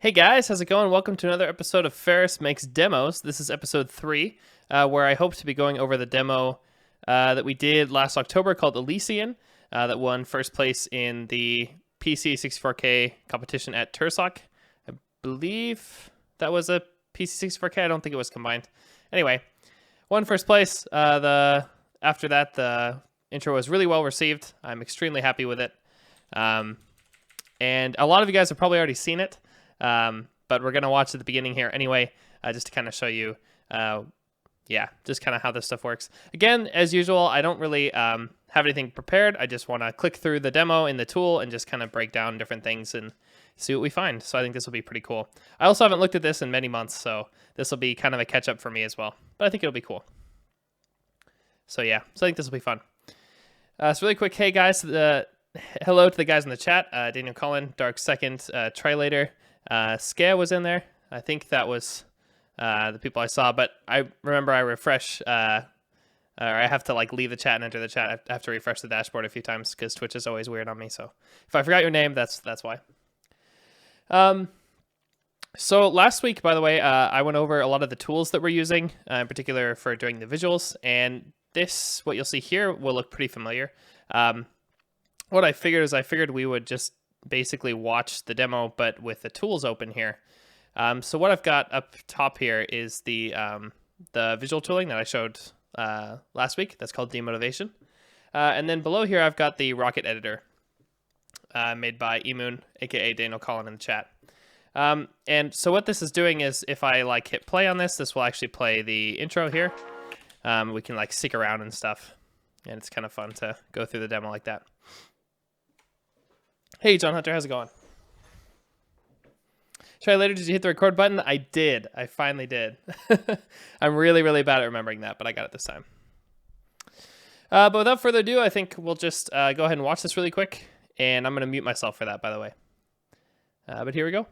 Hey guys, how's it going? Welcome to another episode of Ferris Makes Demos. This is episode 3, where I hope to be going over the demo that we did last October called Elysian, that won first place in the PC 64K competition at Tursock. I believe that was a PC 64K. I don't think it was combined. Anyway, won first place. After that, the intro was really well received. I'm extremely happy with it. And a lot of you guys have probably already seen it. But we're going to watch at the beginning here anyway, just to kind of show you, just kind of how this stuff works. Again, as usual, I don't really have anything prepared. I just want to click through the demo in the tool and just kind of break down different things and see what we find. So I think this will be pretty cool. I also haven't looked at this in many months, so this will be kind of a catch-up for me as well. But I think it'll be cool. So yeah, so I think this will be fun. So really quick, hey guys, hello to the guys in the chat. Daniel Cullen, Dark Second, Trilater. Scare was in there. I think that was the people I saw, but I remember I refresh, or I have to like leave the chat and enter the chat. I have to refresh the dashboard a few times because Twitch is always weird on me. So if I forgot your name, that's why. So last week, by the way, I went over a lot of the tools that we're using, in particular for doing the visuals, and this, what you'll see here, will look pretty familiar. What I figured we would just basically watch the demo, but with the tools open here. So what I've got up top here is the visual tooling that I showed last week. That's called Demotivation. And then below here, I've got the Rocket Editor made by Emoon, aka Daniel Collin in the chat. And so what this is doing is if I like hit play on this, this will actually play the intro here. We can like stick around and stuff. And it's kind of fun to go through the demo like that. Hey, John Hunter, how's it going? Try later, did you hit the record button? I did. I finally did. I'm really, really bad at remembering that, but I got it this time. But without further ado, I think we'll just go ahead and watch this really quick. And I'm going to mute myself for that, by the way. But here we go.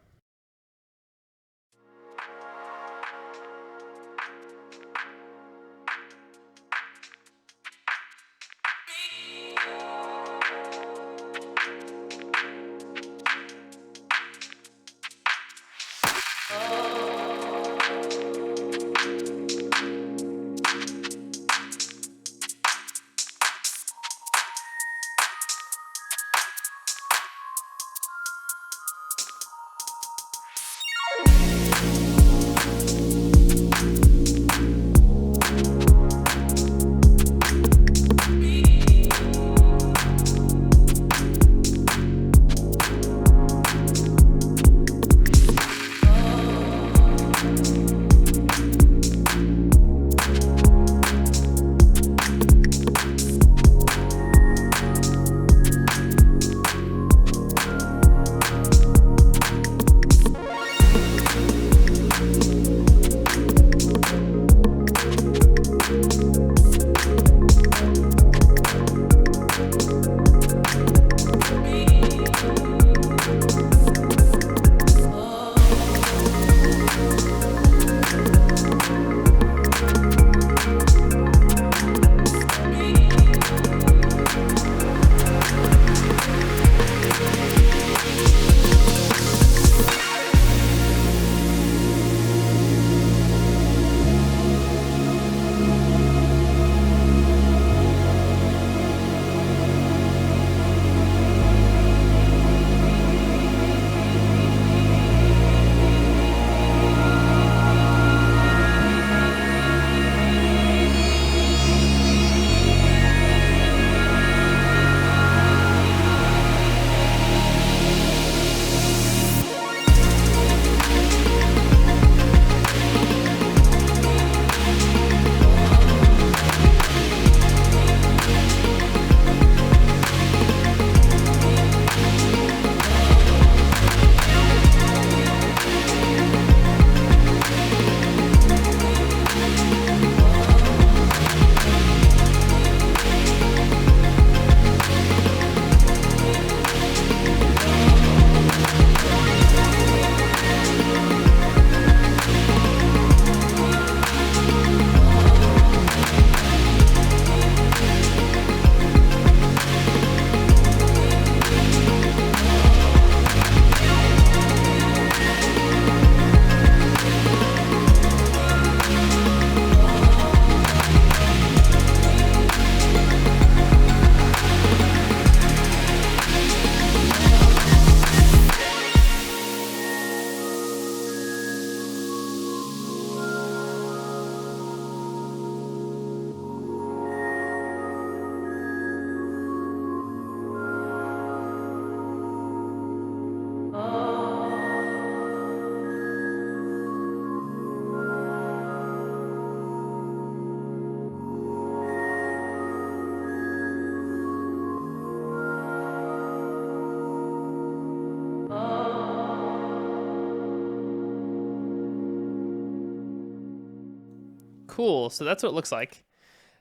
Cool. So that's what it looks like.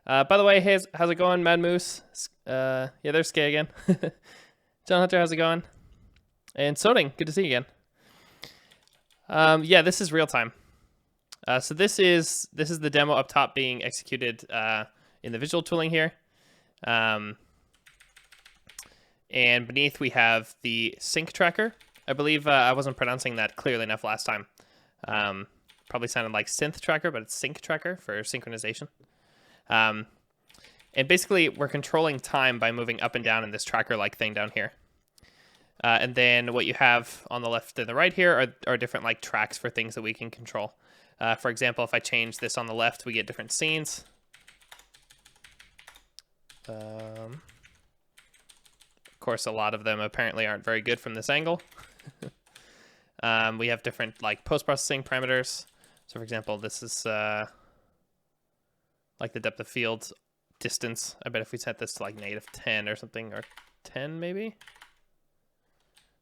By the way, hey, how's it going, Mad Moose? Yeah, there's Skay again. John Hunter, how's it going? And Soding, good to see you again. Yeah, this is real time. So this is the demo up top being executed in the visual tooling here. And beneath we have the sync tracker. I believe I wasn't pronouncing that clearly enough last time. Probably sounded like synth tracker, but it's sync tracker for synchronization. And basically we're controlling time by moving up and down in this tracker-like thing down here. And then what you have on the left and the right here are different like tracks for things that we can control. For example, if I change this on the left, we get different scenes. Of course, a lot of them apparently aren't very good from this angle. We have different like post-processing parameters. So for example, this is like the depth of field distance. I bet if we set this to like -10 or something, or 10 maybe,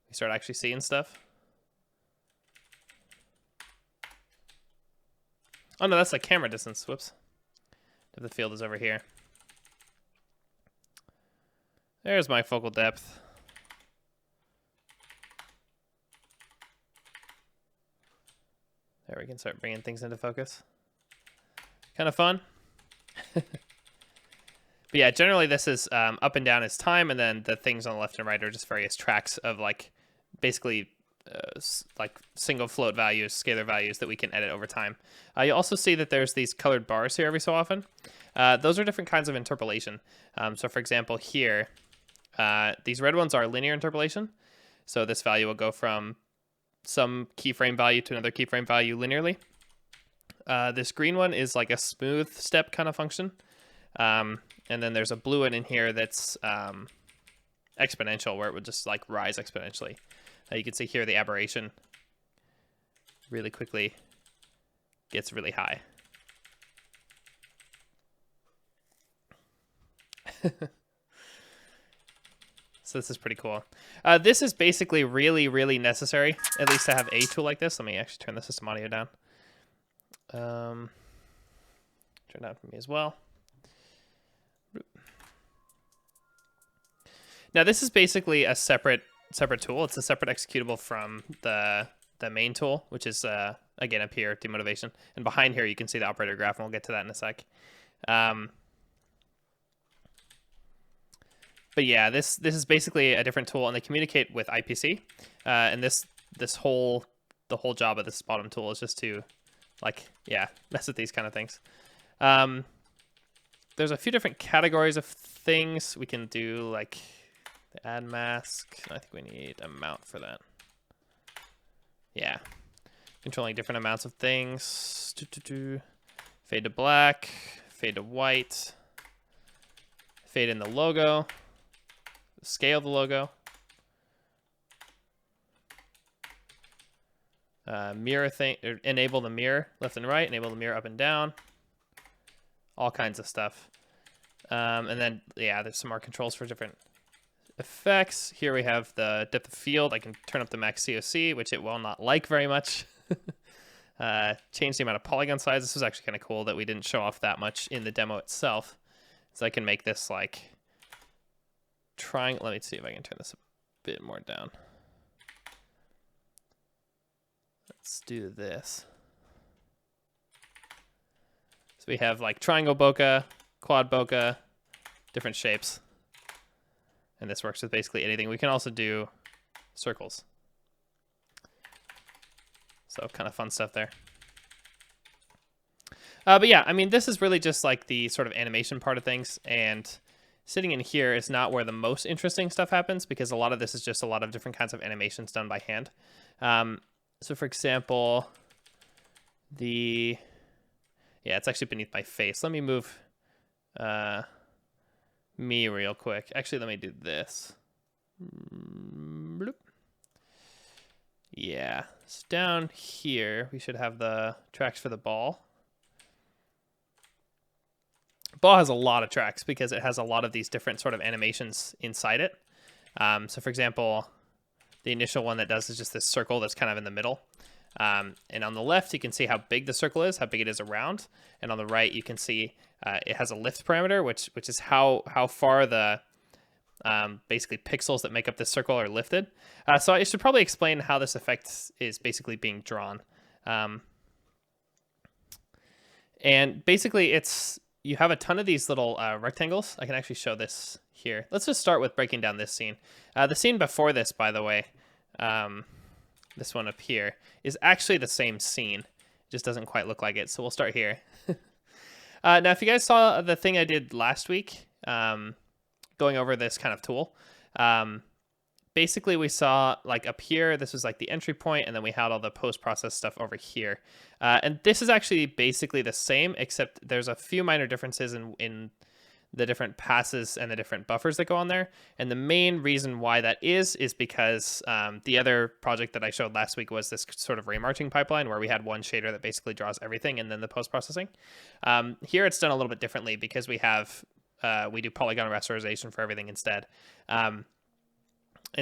we start actually seeing stuff. Oh no, that's like camera distance. Whoops. Depth of field is over here. There's my focal depth. There, we can start bringing things into focus. Kind of fun. But yeah, generally this is up and down is time, and then the things on the left and right are just various tracks of like basically like single float values, scalar values that we can edit over time. You also see that there's these colored bars here every so often. Those are different kinds of interpolation. So for example here, these red ones are linear interpolation. So this value will go from some keyframe value to another keyframe value linearly. This green one is like a smooth step kind of function. And then there's a blue one in here that's exponential, where it would just like rise exponentially. You can see here the aberration really quickly gets really high. So this is pretty cool. This is basically really, really necessary, at least to have a tool like this. Let me actually turn the system audio down. Turn down for me as well. Now this is basically a separate tool. It's a separate executable from the main tool, which is again up here, demotivation. And behind here you can see the operator graph, and we'll get to that in a sec. But yeah, this is basically a different tool, and they communicate with IPC. And the whole job of this bottom tool is just to like, yeah, mess with these kind of things. There's a few different categories of things we can do, like the add mask. I think we need a mount for that. Yeah, controlling different amounts of things. Fade to black, fade to white, fade in the logo, scale the logo, mirror thing, or enable the mirror left and right, enable the mirror up and down, all kinds of stuff. And then yeah, there's some more controls for different effects. Here we have the depth of field. I can turn up the max COC, which it will not like very much. Change the amount of polygon size. This was actually kind of cool that we didn't show off that much in the demo itself. So I can make this like triangle. Let me see if I can turn this a bit more down. Let's do this. So we have like triangle bokeh, quad bokeh, different shapes. And this works with basically anything. We can also do circles. So kind of fun stuff there. But yeah, I mean, this is really just like the sort of animation part of things. And sitting in here is not where the most interesting stuff happens, because a lot of this is just a lot of different kinds of animations done by hand. So for example, yeah, it's actually beneath my face. Let me move me real quick. Actually, let me do this. Bloop. Yeah, so down here, we should have the tracks for the ball. Ball has a lot of tracks because it has a lot of these different sort of animations inside it. So for example, the initial one that does is just this circle that's kind of in the middle. And on the left, you can see how big the circle is, how big it is around. And on the right, you can see it has a lift parameter, which is how far the basically pixels that make up this circle are lifted. So I should probably explain how this effect is basically being drawn. And basically, you have a ton of these little rectangles. I can actually show this here. Let's just start with breaking down this scene. The scene before this, by the way, this one up here, is actually the same scene. It just doesn't quite look like it. So we'll start here. Now, if you guys saw the thing I did last week, going over this kind of tool, basically we saw like up here, this was like the entry point, and then we had all the post-process stuff over here. And this is actually basically the same, except there's a few minor differences in the different passes and the different buffers that go on there. And the main reason why that is because the other project that I showed last week was this sort of remarching pipeline where we had one shader that basically draws everything and then the post-processing. Here it's done a little bit differently because we do polygon rasterization for everything instead. And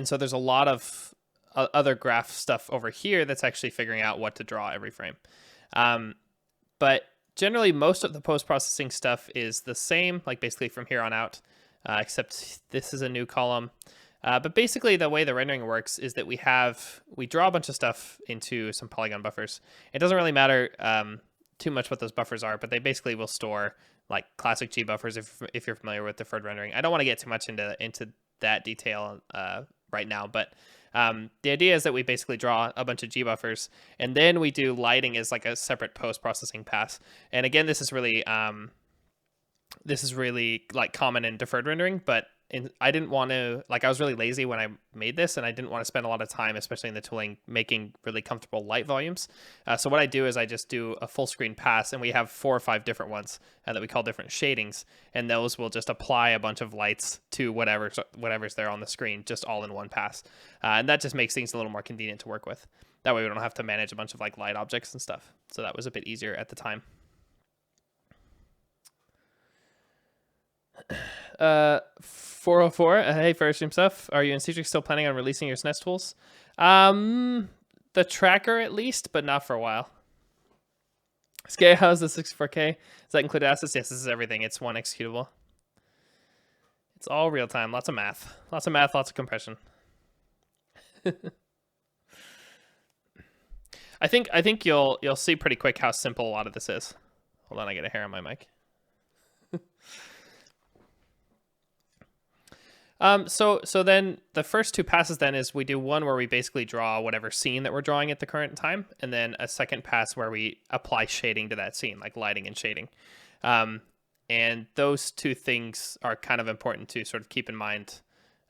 so there's a lot of other graph stuff over here that's actually figuring out what to draw every frame. But generally, most of the post-processing stuff is the same, like basically from here on out, except this is a new column. But basically, the way the rendering works is that we draw a bunch of stuff into some polygon buffers. It doesn't really matter too much what those buffers are, but they basically will store like classic G buffers if you're familiar with deferred rendering. I don't want to get too much into that detail right now, but the idea is that we basically draw a bunch of G buffers, and then we do lighting as like a separate post-processing pass. And again, this is really like common in deferred rendering, but I didn't want to, like, I was really lazy when I made this, and I didn't want to spend a lot of time, especially in the tooling, making really comfortable light volumes. So what I do is I just do a full screen pass, and we have 4 or 5 different ones that we call different shadings, and those will just apply a bunch of lights to whatever's there on the screen, just all in one pass. And that just makes things a little more convenient to work with. That way we don't have to manage a bunch of like light objects and stuff. So that was a bit easier at the time. 404. Hey, Ferris himself. Are you and Cedric still planning on releasing your SNES tools? The tracker at least, but not for a while. Skay, how's the 64K? Does that include assets? Yes, this is everything. It's one executable. It's all real time. Lots of math. Lots of compression. I think you'll see pretty quick how simple a lot of this is. Hold on, I get a hair on my mic. So then the first 2 passes then is we do one where we basically draw whatever scene that we're drawing at the current time, and then a second pass where we apply shading to that scene, like lighting and shading. And those 2 things are kind of important to sort of keep in mind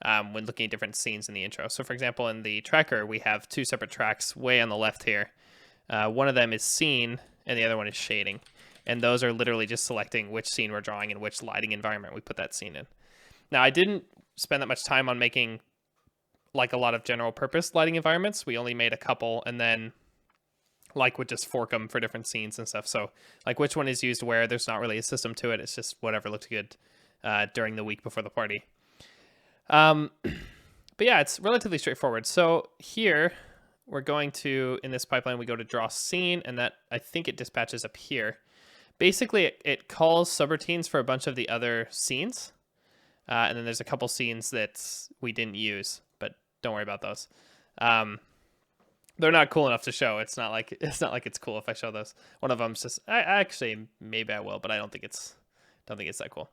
when looking at different scenes in the intro. So for example, in the tracker, we have 2 separate tracks way on the left here. One of them is scene, and the other one is shading. And those are literally just selecting which scene we're drawing and which lighting environment we put that scene in. Now, I didn't spend that much time on making like a lot of general purpose lighting environments. We only made a couple, and then like would just fork them for different scenes and stuff. So like which one is used where, there's not really a system to it. It's just whatever looked good during the week before the party. But yeah, it's relatively straightforward. So here we're going to, in this pipeline, we go to draw scene, and that I think it dispatches up here. Basically, it calls subroutines for a bunch of the other scenes. And then there's a couple scenes that we didn't use, but don't worry about those. They're not cool enough to show. It's not like it's cool if I show those. One of them's just actually maybe I will, but I don't think it's that cool.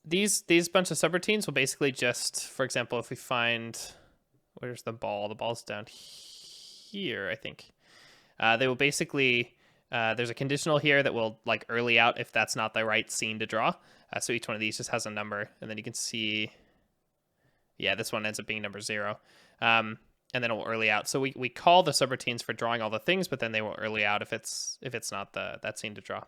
These bunch of subroutines will basically just, for example, if we find, where's the ball? The ball's down here, I think. They will basically, there's a conditional here that will like early out if that's not the right scene to draw. So each one of these just has a number, and then you can see, yeah, this one ends up being number 0. And then it will early out. So we call the subroutines for drawing all the things, but then they will early out if it's not that scene to draw.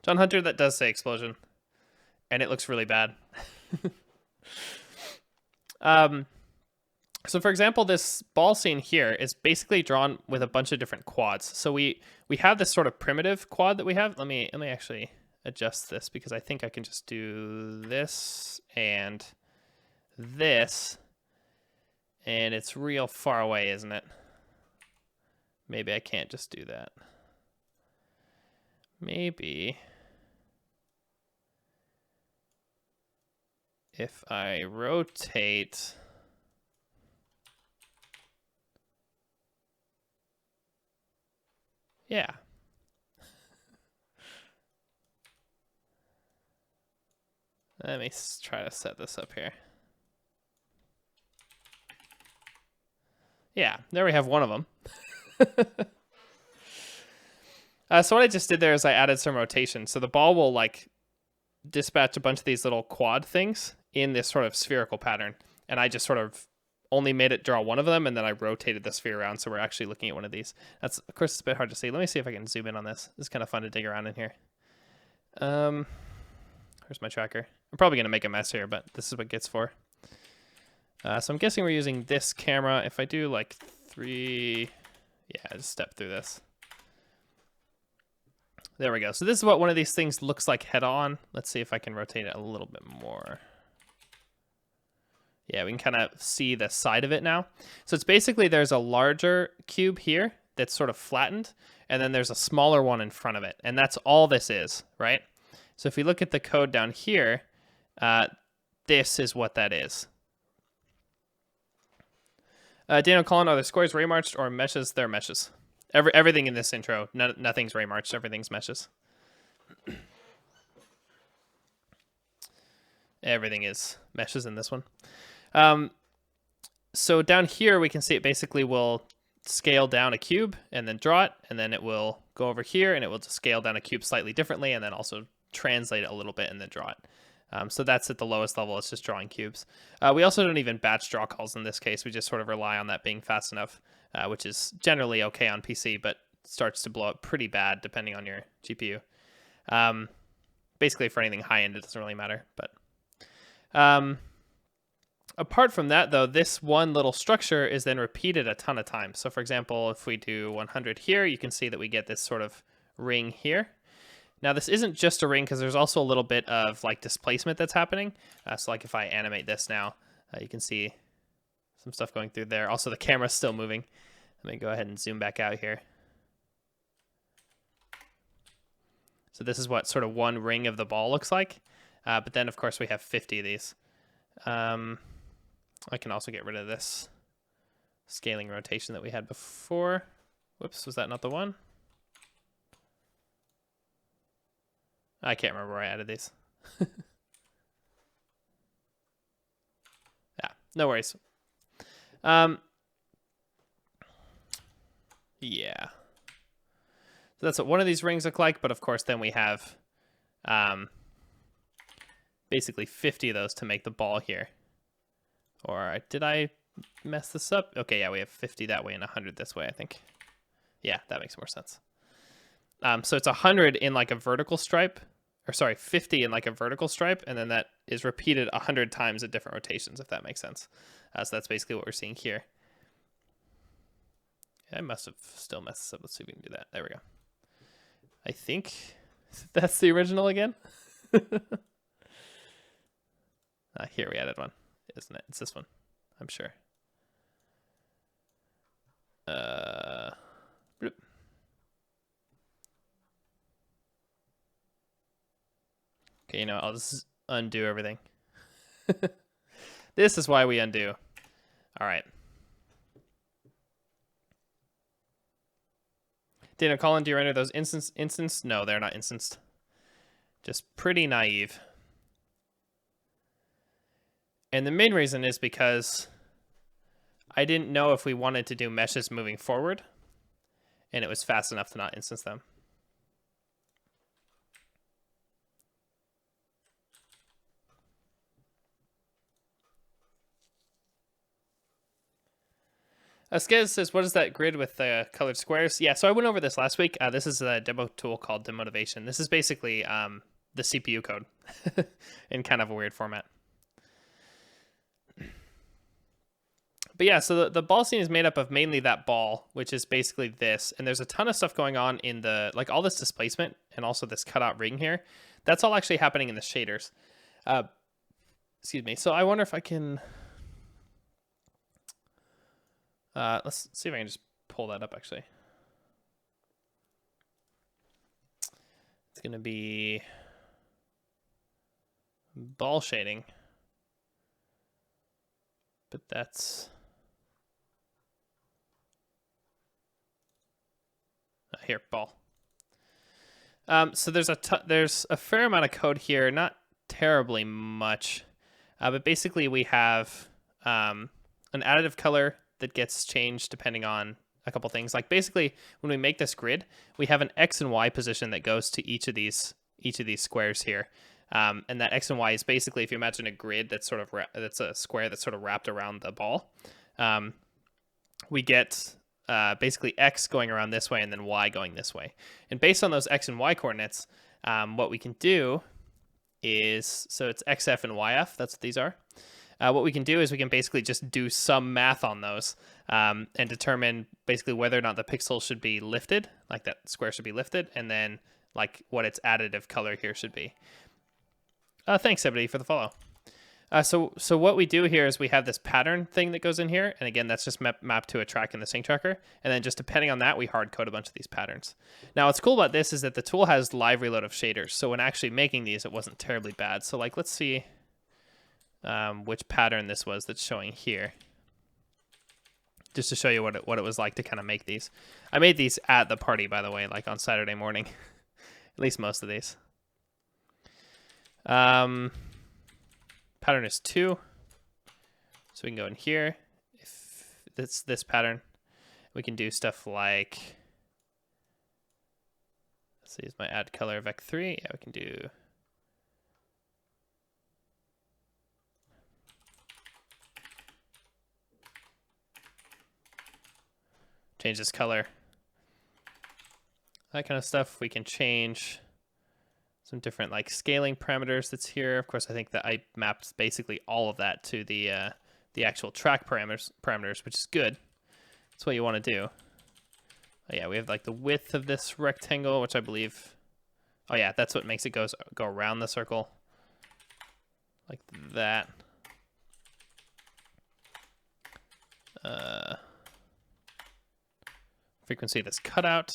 John Hunter, that does say explosion, and it looks really bad. So for example, this ball scene here is basically drawn with a bunch of different quads. So we have this sort of primitive quad that we have. Let me actually adjust this, because I think I can just do this and this. And it's real far away, isn't it? Maybe I can't just do that. Maybe if I rotate... Yeah. Let me try to set this up here. Yeah, there we have one of them. So what I just did there is I added some rotation. So the ball will like dispatch a bunch of these little quad things in this sort of spherical pattern. And I just sort of only made it draw one of them, and then I rotated the sphere around, so we're actually looking at one of these. That's, of course, it's a bit hard to see. Let me see if I can zoom in on this. It's kind of fun to dig around in here. Where's my tracker? I'm probably going to make a mess here, but this is what Git's for. So I'm guessing we're using this camera. If I do like 3... Yeah, just step through this. There we go. So this is what one of these things looks like head on. Let's see if I can rotate it a little bit more. Yeah, we can kind of see the side of it now. So it's basically there's a larger cube here that's sort of flattened, and then there's a smaller one in front of it. And that's all this is, right? So if we look at the code down here, this is what that is. Daniel Collin, are the squares ray marched or meshes? They're meshes. Everything in this intro, nothing's ray marched, everything's meshes. Everything is meshes in this one. So down here, we can see it basically will scale down a cube and then draw it, and then it will go over here and it will just scale down a cube slightly differently and then also translate it a little bit and then draw it. So that's at the lowest level. It's just drawing cubes. We also don't even batch draw calls in this case. We just sort of rely on that being fast enough, which is generally okay on PC, but starts to blow up pretty bad depending on your GPU. Basically, for anything high end, it doesn't really matter. But apart from that, though, this one little structure is then repeated a ton of times. So, for example, if we do 100 here, you can see that we get this sort of ring here. Now, this isn't just a ring because there's also a little bit of like displacement that's happening. So like if I animate this now, you can see some stuff going through there. Also, the camera's still moving. Let me go ahead and zoom back out here. So this is what sort of one ring of the ball looks like. But then, of course, we have 50 of these. I can also get rid of this scaling rotation that we had before. Whoops, was that not the one? I can't remember where I added these. Yeah, no worries. Yeah. So that's what one of these rings look like, but of course then we have basically 50 of those to make the ball here. Or did I mess this up? Okay, yeah, we have 50 that way and 100 this way, I think. Yeah, that makes more sense. So it's 100 in like a vertical stripe, or sorry, 50 in like a vertical stripe, and then that is repeated 100 times at different rotations, if that makes sense. So that's basically what we're seeing here. I must have still messed this up. Let's see if we can do that. There we go. I think that's the original again. Here we added one, isn't it? It's this one, I'm sure. Bloop. Okay, you know, I'll just undo everything. This is why we undo. All right. Daniel Collin, do you render those instanced? No, they're not instanced. Just pretty naive. And the main reason is because I didn't know if we wanted to do meshes moving forward, and it was fast enough to not instance them. Skez says, what is that grid with the colored squares? Yeah, so I went over this last week. This is a demo tool called Demotivation. This is basically the CPU code in kind of a weird format. But yeah, so the ball scene is made up of mainly that ball, which is basically this. And there's a ton of stuff going on in the, like all this displacement and also this cutout ring here. That's all actually happening in the shaders. Excuse me. So I wonder if I can... Let's see if I can just pull that up, actually. It's going to be ball shading. But that's... here, ball. So there's a fair amount of code here, not terribly much. But basically we have an additive color that gets changed depending on a couple things. Like basically when we make this grid, we have an X and Y position that goes to each of these squares here. And that X and Y is basically, if you imagine a grid that's sort of that's a square that's sort of wrapped around the ball, we get basically X going around this way and then Y going this way. And based on those X and Y coordinates, what we can do is, so it's XF and YF, that's what these are. What we can do is we can basically just do some math on those and determine basically whether or not the pixel should be lifted, like that square should be lifted, and then like what its additive color here should be. Thanks, everybody, for the follow. So what we do here is we have this pattern thing that goes in here, and again, that's just mapped to a track in the sync tracker, and then just depending on that, we hard code a bunch of these patterns. Now, what's cool about this is that the tool has live reload of shaders, so when actually making these, it wasn't terribly bad. So like, let's see which pattern this was that's showing here, just to show you what it was like to kind of make these. I made these at the party, by the way, like on Saturday morning, at least most of these. Pattern is 2, so we can go in here. If it's this pattern, we can do stuff like, let's see, is my add color of Ep.003? Yeah, we can do change this color, that kind of stuff. We can change some different like scaling parameters that's here. Of course, I think that I mapped basically all of that to the actual track parameters, which is good. That's what you want to do. Oh, yeah, we have like the width of this rectangle, which I believe, oh yeah, that's what makes it go around the circle like that. Frequency of this cutout,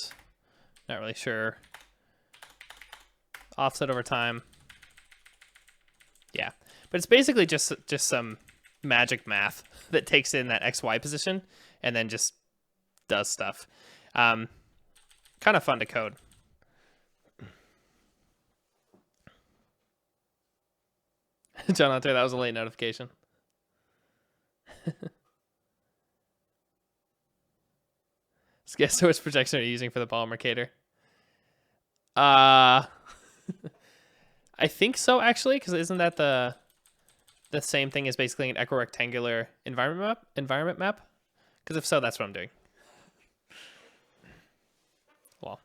not really sure. Offset over time. Yeah, but it's basically just some magic math that takes in that XY position and then just does stuff. Kind of fun to code. John Hunter, that was a late notification. Guess which projection are you using for the ball marcator? I think so, actually, because isn't that the same thing as basically an equirectangular environment map? Because if so, that's what I'm doing. Well,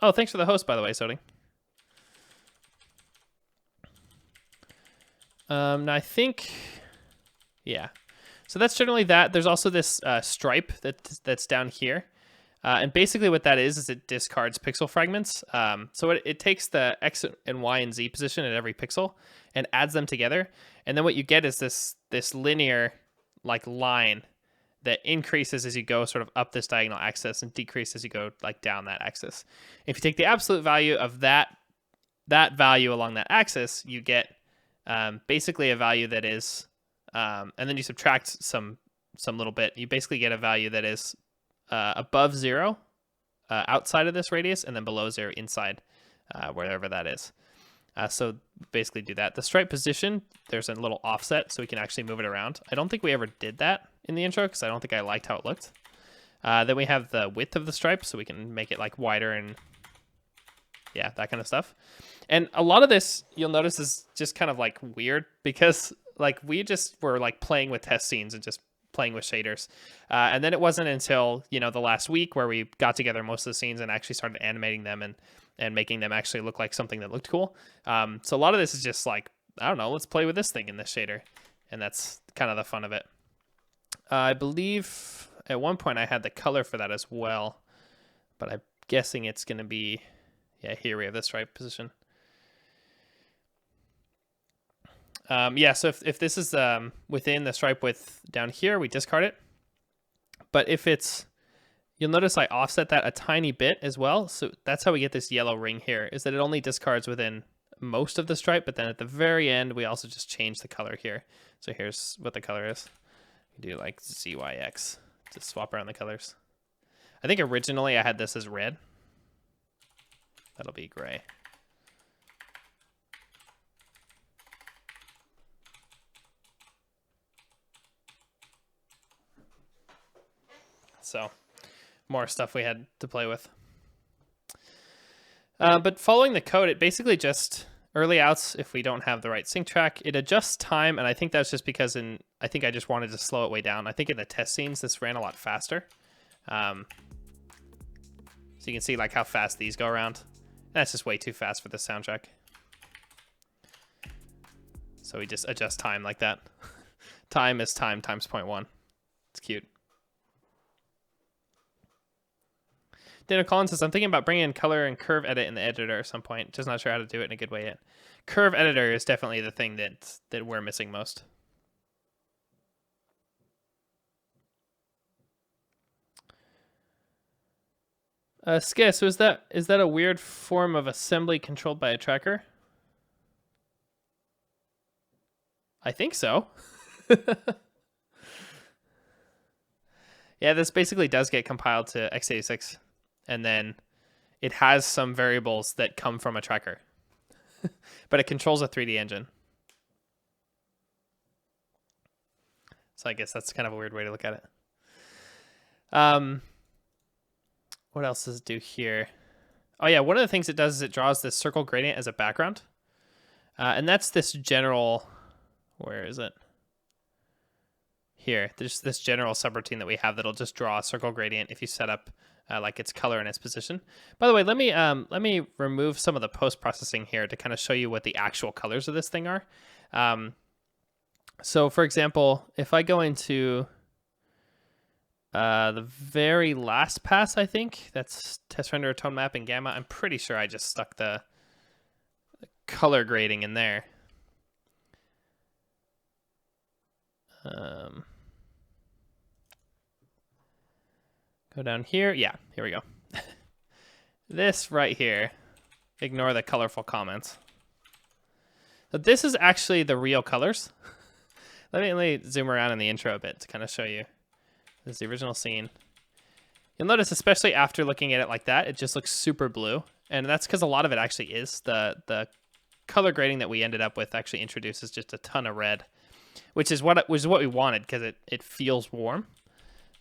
oh, thanks for the host, by the way, Sodi. Now I think, yeah. So that's generally that. There's also this stripe that's down here. And basically what that is it discards pixel fragments. So it takes the X and Y and Z position at every pixel and adds them together. And then what you get is this linear like line that increases as you go sort of up this diagonal axis and decreases as you go like down that axis. If you take the absolute value of that value along that axis, you get basically a value that is, and then you subtract some little bit. You basically get a value that is above 0 outside of this radius, and then below 0 inside wherever that is. So basically do that. The stripe position, there's a little offset so we can actually move it around. I don't think we ever did that in the intro because I don't think I liked how it looked. Then we have the width of the stripe, so we can make it like wider and yeah, that kind of stuff. And a lot of this you'll notice is just kind of like weird because like we just were like playing with test scenes and just playing with shaders. And then it wasn't until, the last week where we got together most of the scenes and actually started animating them and making them actually look like something that looked cool. So a lot of this is just like, I don't know, let's play with this thing in this shader. And that's kind of the fun of it. I believe at one point I had the color for that as well, but I'm guessing it's going to be, yeah, here we have this stripe position. Yeah, so if this is within the stripe width down here, we discard it. But if it's, you'll notice I offset that a tiny bit as well. So that's how we get this yellow ring here, is that it only discards within most of the stripe, but then at the very end, we also just change the color here. So here's what the color is. We do like ZYX to swap around the colors. I think originally I had this as red. That'll be gray. So more stuff we had to play with. But following the code, it basically just early outs, if we don't have the right sync track, it adjusts time. And I think that's just because I think I just wanted to slow it way down. I think in the test scenes, this ran a lot faster. So you can see like how fast these go around. That's just way too fast for the soundtrack. So we just adjust time like that. Time is time times 0.1. It's cute. Dana Collins says, I'm thinking about bringing in color and curve edit in the editor at some point. Just not sure how to do it in a good way yet. Curve editor is definitely the thing that we're missing most. Skiss, so is that a weird form of assembly controlled by a tracker? I think so. Yeah, this basically does get compiled to x86, and then it has some variables that come from a tracker, but it controls a 3D engine. So I guess that's kind of a weird way to look at it. What else does it do here? Oh yeah, one of the things it does is it draws this circle gradient as a background. And that's this general, where is it? Here, there's this general subroutine that we have that'll just draw a circle gradient if you set up like its color and its position. By the way, let me remove some of the post-processing here to kind of show you what the actual colors of this thing are. So for example, if I go into the very last pass, I think that's test render, tone map, and gamma. I'm pretty sure I just stuck the color grading in there. Go down here. Yeah, here we go. This right here, ignore the colorful comments. So this is actually the real colors. Let me zoom around in the intro a bit to kind of show you. This is the original scene. You'll notice, especially after looking at it like that, it just looks super blue. And that's because a lot of it actually is. The color grading that we ended up with actually introduces just a ton of red, which is what we wanted because it feels warm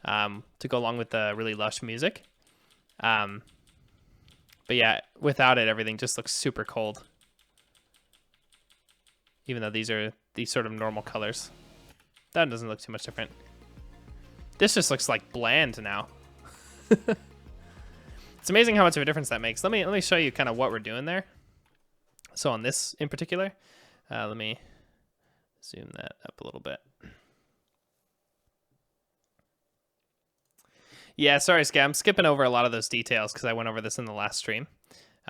to go along with the really lush music. But yeah, without it, everything just looks super cold. Even though these are these sort of normal colors. That doesn't look too much different. This just looks like bland now. It's amazing how much of a difference that makes. Let me show you kind of what we're doing there. So on this in particular, let me zoom that up a little bit. Yeah, sorry, Sky. I'm skipping over a lot of those details because I went over this in the last stream.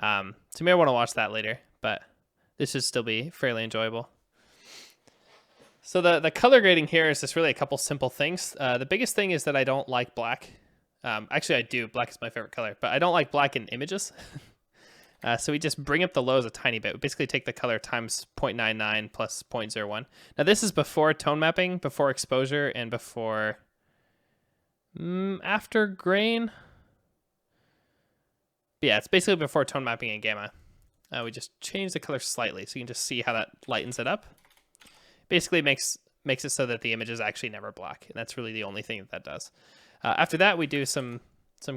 So you may want to watch that later, but this should still be fairly enjoyable. So the color grading here is just really a couple simple things. The biggest thing is that I don't like black. Actually, I do. Black is my favorite color, but I don't like black in images. So we just bring up the lows a tiny bit. We basically take the color times 0.99 plus 0.01. Now this is before tone mapping, before exposure, and before after grain. But yeah, it's basically before tone mapping and gamma. We just change the color slightly so you can just see how that lightens it up. Basically makes it so that the image is actually never black, and that's really the only thing that does. After that, we do some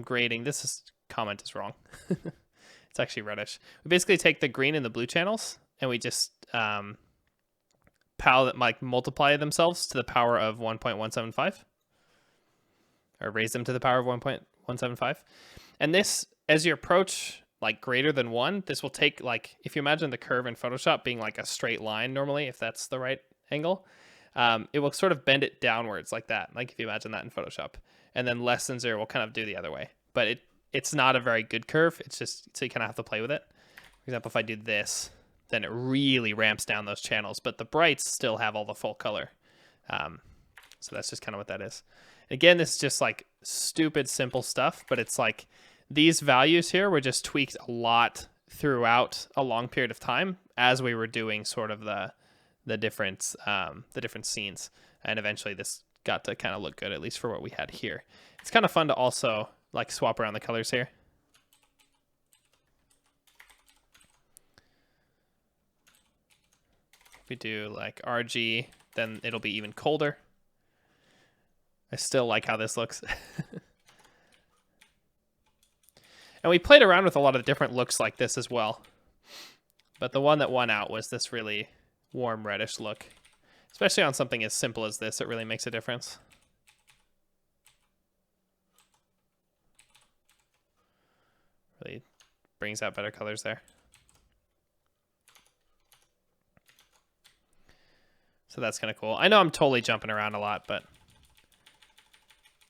grading. This comment is wrong. It's actually reddish. We basically take the green and the blue channels, and we just multiply themselves to the power of 1.175, or raise them to the power of 1.175. And this, as you approach like greater than 1, this will take, like, if you imagine the curve in Photoshop being like a straight line normally, if that's the right angle, it will sort of bend it downwards like that, like if you imagine that in Photoshop. And then less than 0 will kind of do the other way. But it's not a very good curve. It's just, so you kind of have to play with it. For example, if I do this, then it really ramps down those channels. But the brights still have all the full color. So that's just kind of what that is. Again, this is just like stupid simple stuff, but it's like these values here were just tweaked a lot throughout a long period of time as we were doing sort of the different scenes, and eventually this got to kind of look good, at least for what we had here. It's kind of fun to also like swap around the colors here. If we do like RG, then it'll be even colder. I still like how this looks. And we played around with a lot of different looks like this as well. But the one that won out was this really warm reddish look. Especially on something as simple as this, it really makes a difference. Really brings out better colors there. So that's kind of cool. I know I'm totally jumping around a lot, but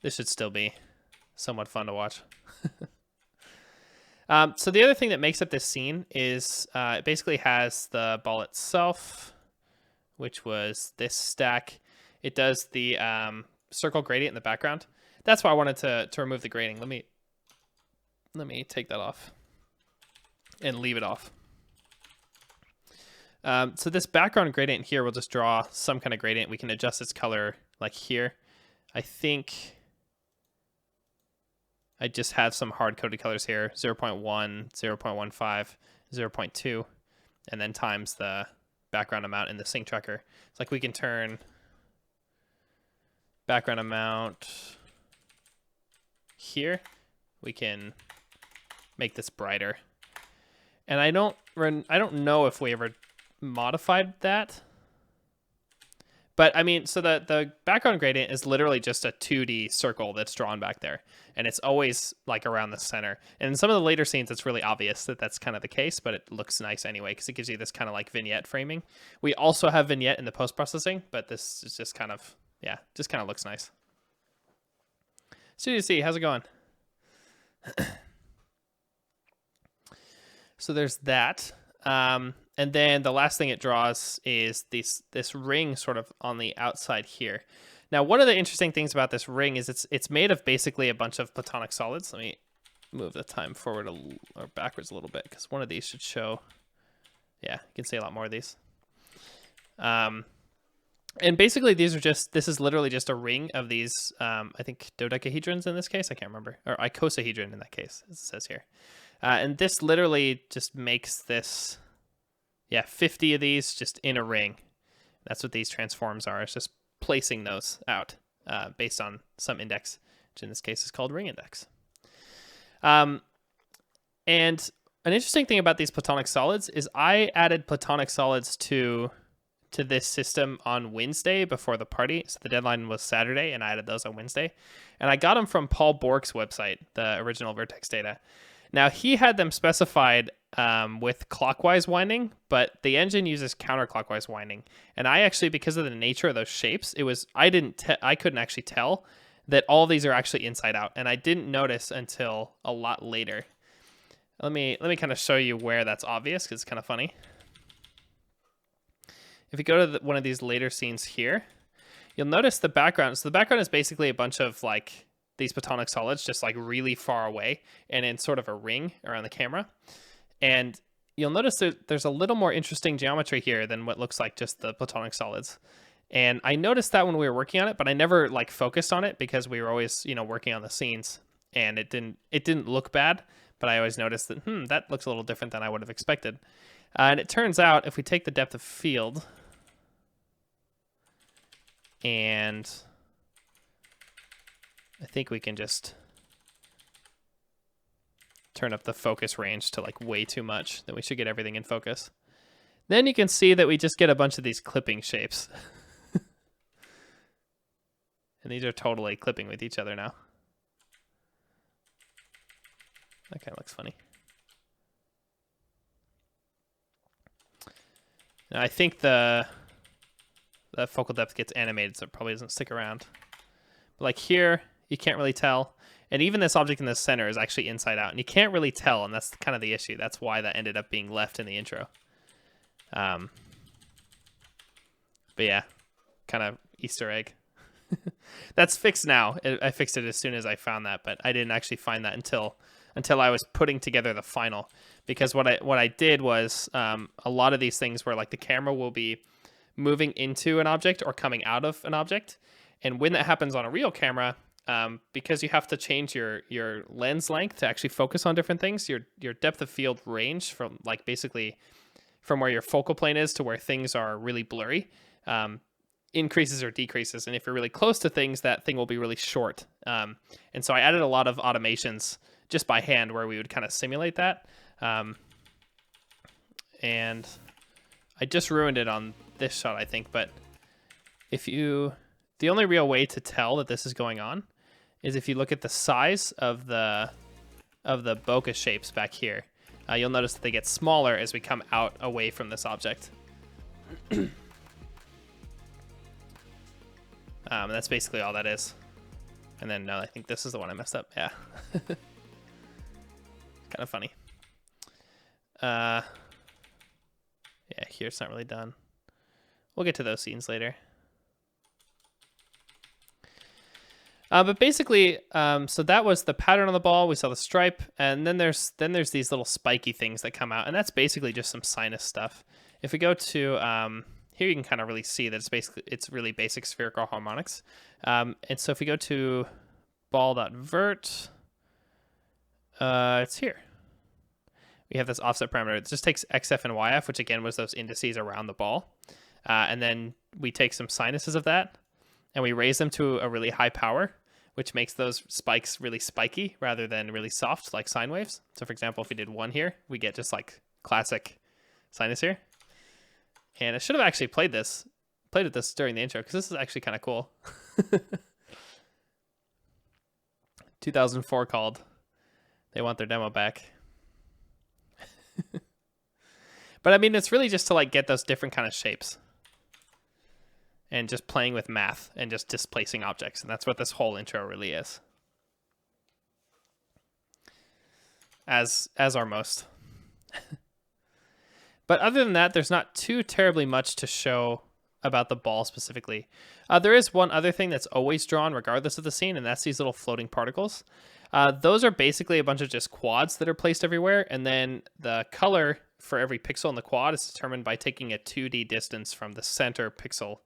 this should still be somewhat fun to watch. So the other thing that makes up this scene is it basically has the ball itself, which was this stack. It does the circle gradient in the background. That's why I wanted to remove the grading. Let me take that off and leave it off. So this background gradient here will just draw some kind of gradient. We can adjust its color like here. I think I just have some hard-coded colors here, 0.1, 0.15, 0.2, and then times the background amount in the sync tracker. It's like we can turn background amount here. We can make this brighter. And I don't know if we ever modified that. But I mean, so the background gradient is literally just a 2D circle that's drawn back there. And it's always like around the center. And in some of the later scenes, it's really obvious that that's kind of the case, but it looks nice anyway, because it gives you this kind of like vignette framing. We also have vignette in the post-processing, but this is just kind of, yeah, just kind of looks nice. Studio C, how's it going? So there's that. And then the last thing it draws is this ring sort of on the outside here. Now, one of the interesting things about this ring is it's made of basically a bunch of platonic solids. Let me move the time forward or backwards a little bit, because one of these should show. Yeah, you can see a lot more of these. And basically this is literally just a ring of these, I think dodecahedrons in this case, I can't remember, or icosahedron in that case, as it says here. And this literally just makes this, 50 of these just in a ring. That's what these transforms are. It's just placing those out based on some index, which in this case is called ring index. And an interesting thing about these platonic solids is I added platonic solids to this system on Wednesday before the party. So the deadline was Saturday, and I added those on Wednesday. And I got them from Paul Bork's website, the original Vertex data. Now, he had them specified with clockwise winding, but the engine uses counterclockwise winding. And I actually, because of the nature of those shapes, I couldn't actually tell that all these are actually inside out. And I didn't notice until a lot later. Let me kind of show you where that's obvious, because it's kind of funny. If you go to one of these later scenes here, you'll notice the background. So the background is basically a bunch of like these platonic solids just like really far away and in sort of a ring around the camera. And you'll notice that there's a little more interesting geometry here than what looks like just the platonic solids. And I noticed that when we were working on it, but I never like focused on it because we were always, working on the scenes, and it didn't look bad, but I always noticed that, that looks a little different than I would have expected. And it turns out if we take the depth of field and I think we can just turn up the focus range to like way too much, then we should get everything in focus. Then you can see that we just get a bunch of these clipping shapes. And these are totally clipping with each other now. That kind of looks funny. Now I think the focal depth gets animated, so it probably doesn't stick around. But like here, you can't really tell. And even this object in the center is actually inside out. And you can't really tell, and that's kind of the issue. That's why that ended up being left in the intro. But yeah, kind of Easter egg. That's fixed now. I fixed it as soon as I found that, but I didn't actually find that until I was putting together the final. Because what I did was a lot of these things where like the camera will be moving into an object or coming out of an object, and when that happens on a real camera, because you have to change your lens length to actually focus on different things, your depth of field range from like basically from where your focal plane is to where things are really blurry, increases or decreases. And if you're really close to things, that thing will be really short. And so I added a lot of automations just by hand where we would kind of simulate that. And I just ruined it on this shot, I think. But the only real way to tell that this is going on is if you look at the size of the bokeh shapes back here. You'll notice that they get smaller as we come out away from this object. That's basically all that is. And then, no, I think this is the one I messed up. Yeah. Kind of funny. Yeah, here it's not really done. We'll get to those scenes later. But basically, so that was the pattern on the ball. We saw the stripe, and then there's these little spiky things that come out, and that's basically just some sinus stuff. If we go to here, you can kind of really see that it's really basic spherical harmonics. And so if we go to ball.vert, it's here. We have this offset parameter. It just takes XF and YF, which again was those indices around the ball, and then we take some sinuses of that, and we raise them to a really high power, which makes those spikes really spiky rather than really soft like sine waves. So for example, if we did 1 here, we get just like classic sinus here. And I should have actually played this during the intro because this is actually kind of cool. 2004 called. They want their demo back. But I mean, it's really just to like get those different kind of shapes. And just playing with math and just displacing objects. And that's what this whole intro really is. As are most. But other than that, there's not too terribly much to show about the ball specifically. There is one other thing that's always drawn regardless of the scene, and that's these little floating particles. Those are basically a bunch of just quads that are placed everywhere, and then the color for every pixel in the quad is determined by taking a 2D distance from the center pixel.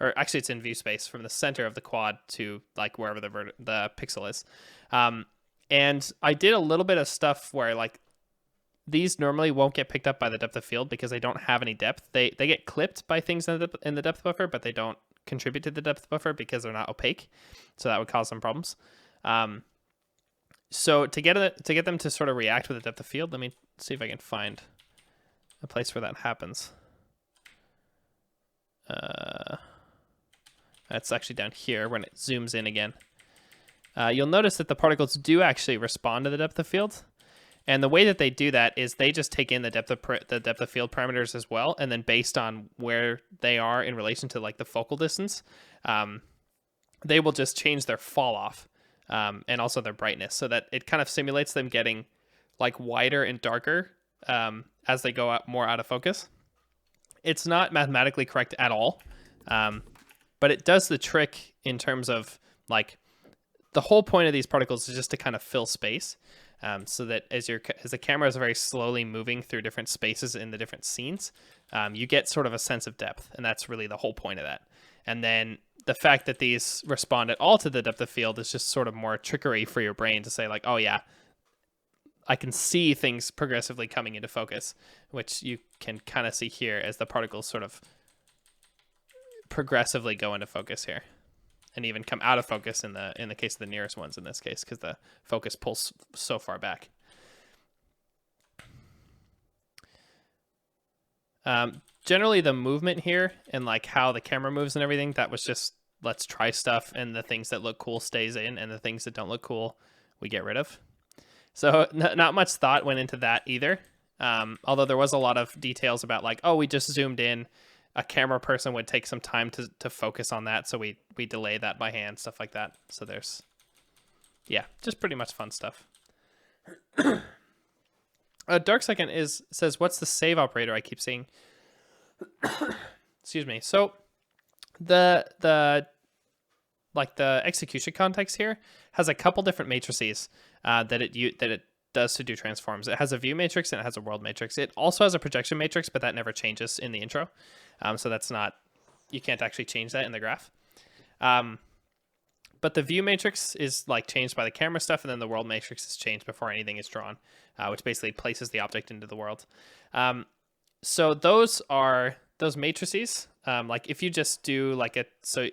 Or actually, it's in view space from the center of the quad to like wherever the pixel is. And I did a little bit of stuff where like these normally won't get picked up by the depth of field because they don't have any depth. They get clipped by things in the depth buffer, but they don't contribute to the depth buffer because they're not opaque. So that would cause some problems. So to get them to sort of react with the depth of field, let me see if I can find a place where that happens. That's actually down here when it zooms in again. You'll notice that the particles do actually respond to the depth of field. And the way that they do that is they just take in the depth of field parameters as well. And then based on where they are in relation to like the focal distance, they will just change their fall off and also their brightness so that it kind of simulates them getting like wider and darker as they go more out of focus. It's not mathematically correct at all. But it does the trick in terms of like the whole point of these particles is just to kind of fill space, so that as the camera is very slowly moving through different spaces in the different scenes, you get sort of a sense of depth, and that's really the whole point of that. And then the fact that these respond at all to the depth of field is just sort of more trickery for your brain to say like, oh yeah, I can see things progressively coming into focus, which you can kind of see here as the particles sort of progressively go into focus here, and even come out of focus in the case of the nearest ones in this case because the focus pulls so far back. Generally the movement here and like how the camera moves and everything, that was just let's try stuff, and the things that look cool stays in, and the things that don't look cool we get rid of. So not much thought went into that either, although there was a lot of details about like, oh, we just zoomed in. A camera person would take some time to focus on that, so we delay that by hand, stuff like that. So there's, yeah, just pretty much fun stuff. Dark Second says, what's the save operator I keep seeing? Excuse me. So the like the execution context here has a couple different matrices that it does to do transforms. It has a view matrix and it has a world matrix. It also has a projection matrix, but that never changes in the intro. So that's not, you can't actually change that in the graph. But the view matrix is like changed by the camera stuff, and then the world matrix is changed before anything is drawn, which basically places the object into the world. So those are those matrices. Like if you just do like so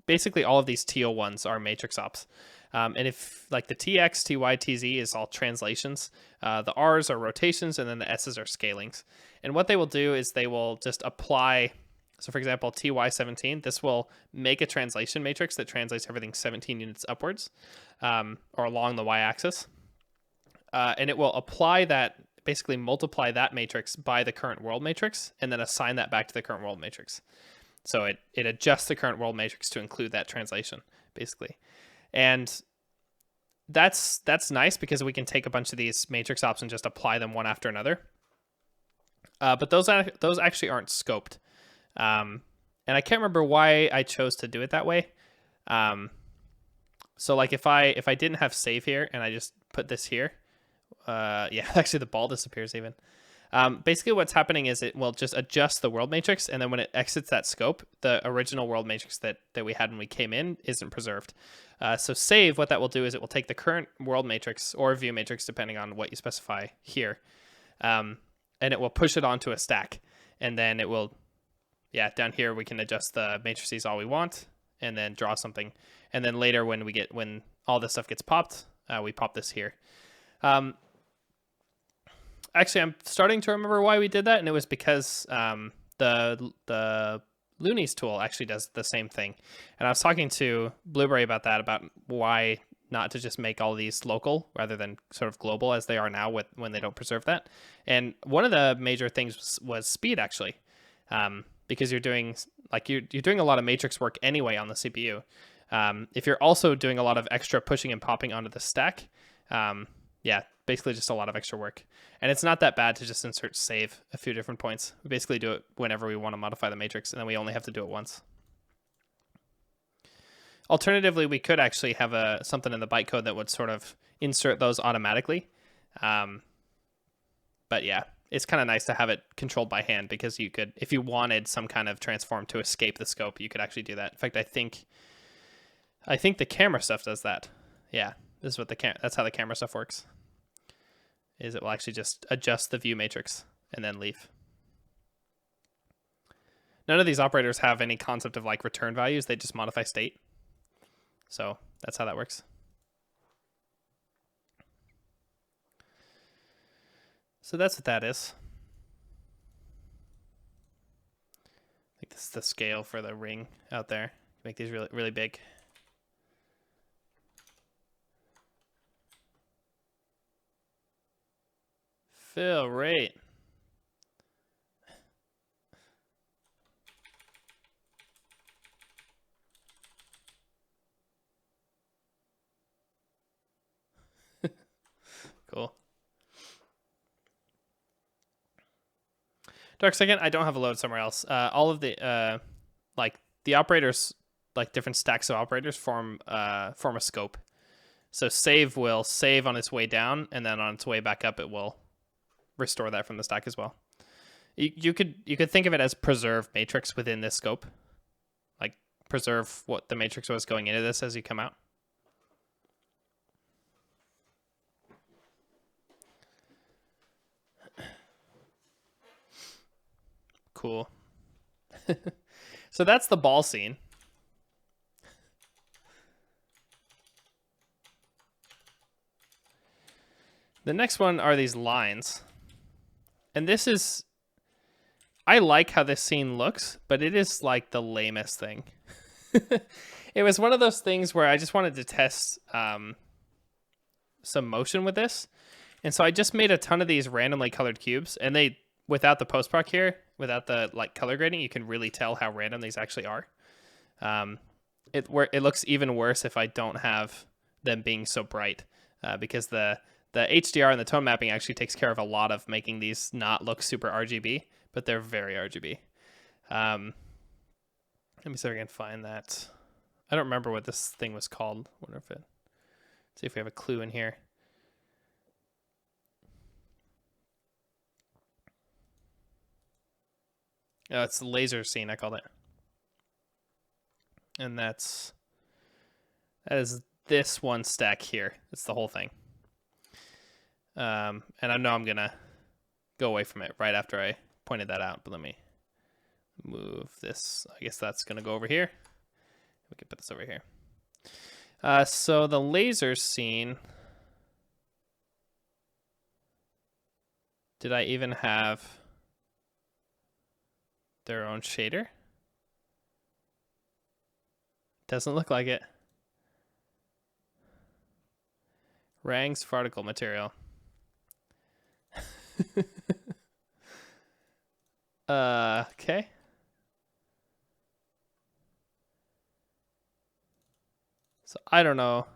basically all of these TO1s are matrix ops. And if like the TX, TY, TZ is all translations, the R's are rotations, and then the S's are scalings. And what they will do is they will just apply. So for example, TY17, this will make a translation matrix that translates everything 17 units upwards or along the y-axis. And it will apply that, basically multiply that matrix by the current world matrix, and then assign that back to the current world matrix. So it adjusts the current world matrix to include that translation, basically. And that's nice because we can take a bunch of these matrix ops and just apply them one after another. But those actually aren't scoped. And I can't remember why I chose to do it that way. So like if I didn't have save here and I just put this here, yeah, actually the ball disappears even. Basically what's happening is it will just adjust the world matrix, and then when it exits that scope, the original world matrix that we had when we came in isn't preserved. So save, what that will do is it will take the current world matrix or view matrix, depending on what you specify here, and it will push it onto a stack, and then it will, yeah, down here we can adjust the matrices all we want, and then draw something, and then later when all this stuff gets popped, we pop this here. Actually, I'm starting to remember why we did that, and it was because the Loonies tool actually does the same thing. And I was talking to Blueberry about that, about why not to just make all these local rather than sort of global as they are now when they don't preserve that. And one of the major things was speed, actually, because you're doing a lot of matrix work anyway on the CPU. If you're also doing a lot of extra pushing and popping onto the stack, yeah, basically just a lot of extra work. And it's not that bad to just insert save a few different points. We basically do it whenever we want to modify the matrix, and then we only have to do it once. Alternatively, we could actually have something in the bytecode that would sort of insert those automatically. But yeah, it's kind of nice to have it controlled by hand, because you could, if you wanted some kind of transform to escape the scope, you could actually do that. In fact, I think the camera stuff does that. Yeah, this is what that's how the camera stuff works. Is it will actually just adjust the view matrix and then leave. None of these operators have any concept of like return values. They just modify state. So that's how that works. So that's what that is. I think this is the scale for the ring out there. Make these really, really big. Fill rate. Cool. Dark second, I don't have a load somewhere else. All of the like the operators, like different stacks of operators form a scope. So save will save on its way down, and then on its way back up, it will restore that from the stack as well. You could think of it as preserve matrix within this scope, like preserve what the matrix was going into this as you come out. Cool. So that's the ball scene. The next one are these lines. And this is, I like how this scene looks, but it is like the lamest thing. It was one of those things where I just wanted to test some motion with this. And so I just made a ton of these randomly colored cubes, and they, without the post-proc here, without the like color grading, you can really tell how random these actually are. It looks even worse if I don't have them being so bright, because the HDR and the tone mapping actually takes care of a lot of making these not look super RGB, but they're very RGB. Let me see if I can find that. I don't remember what this thing was called. Wonder if it. See if we have a clue in here. Oh, it's the laser scene, I called it. And that is this one stack here. It's the whole thing. And I know I'm gonna go away from it right after I pointed that out, but let me move this. I guess that's gonna go over here. We can put this over here. So the laser scene. Did I even have their own shader? Doesn't look like it. Rang's particle material. Okay. So I don't know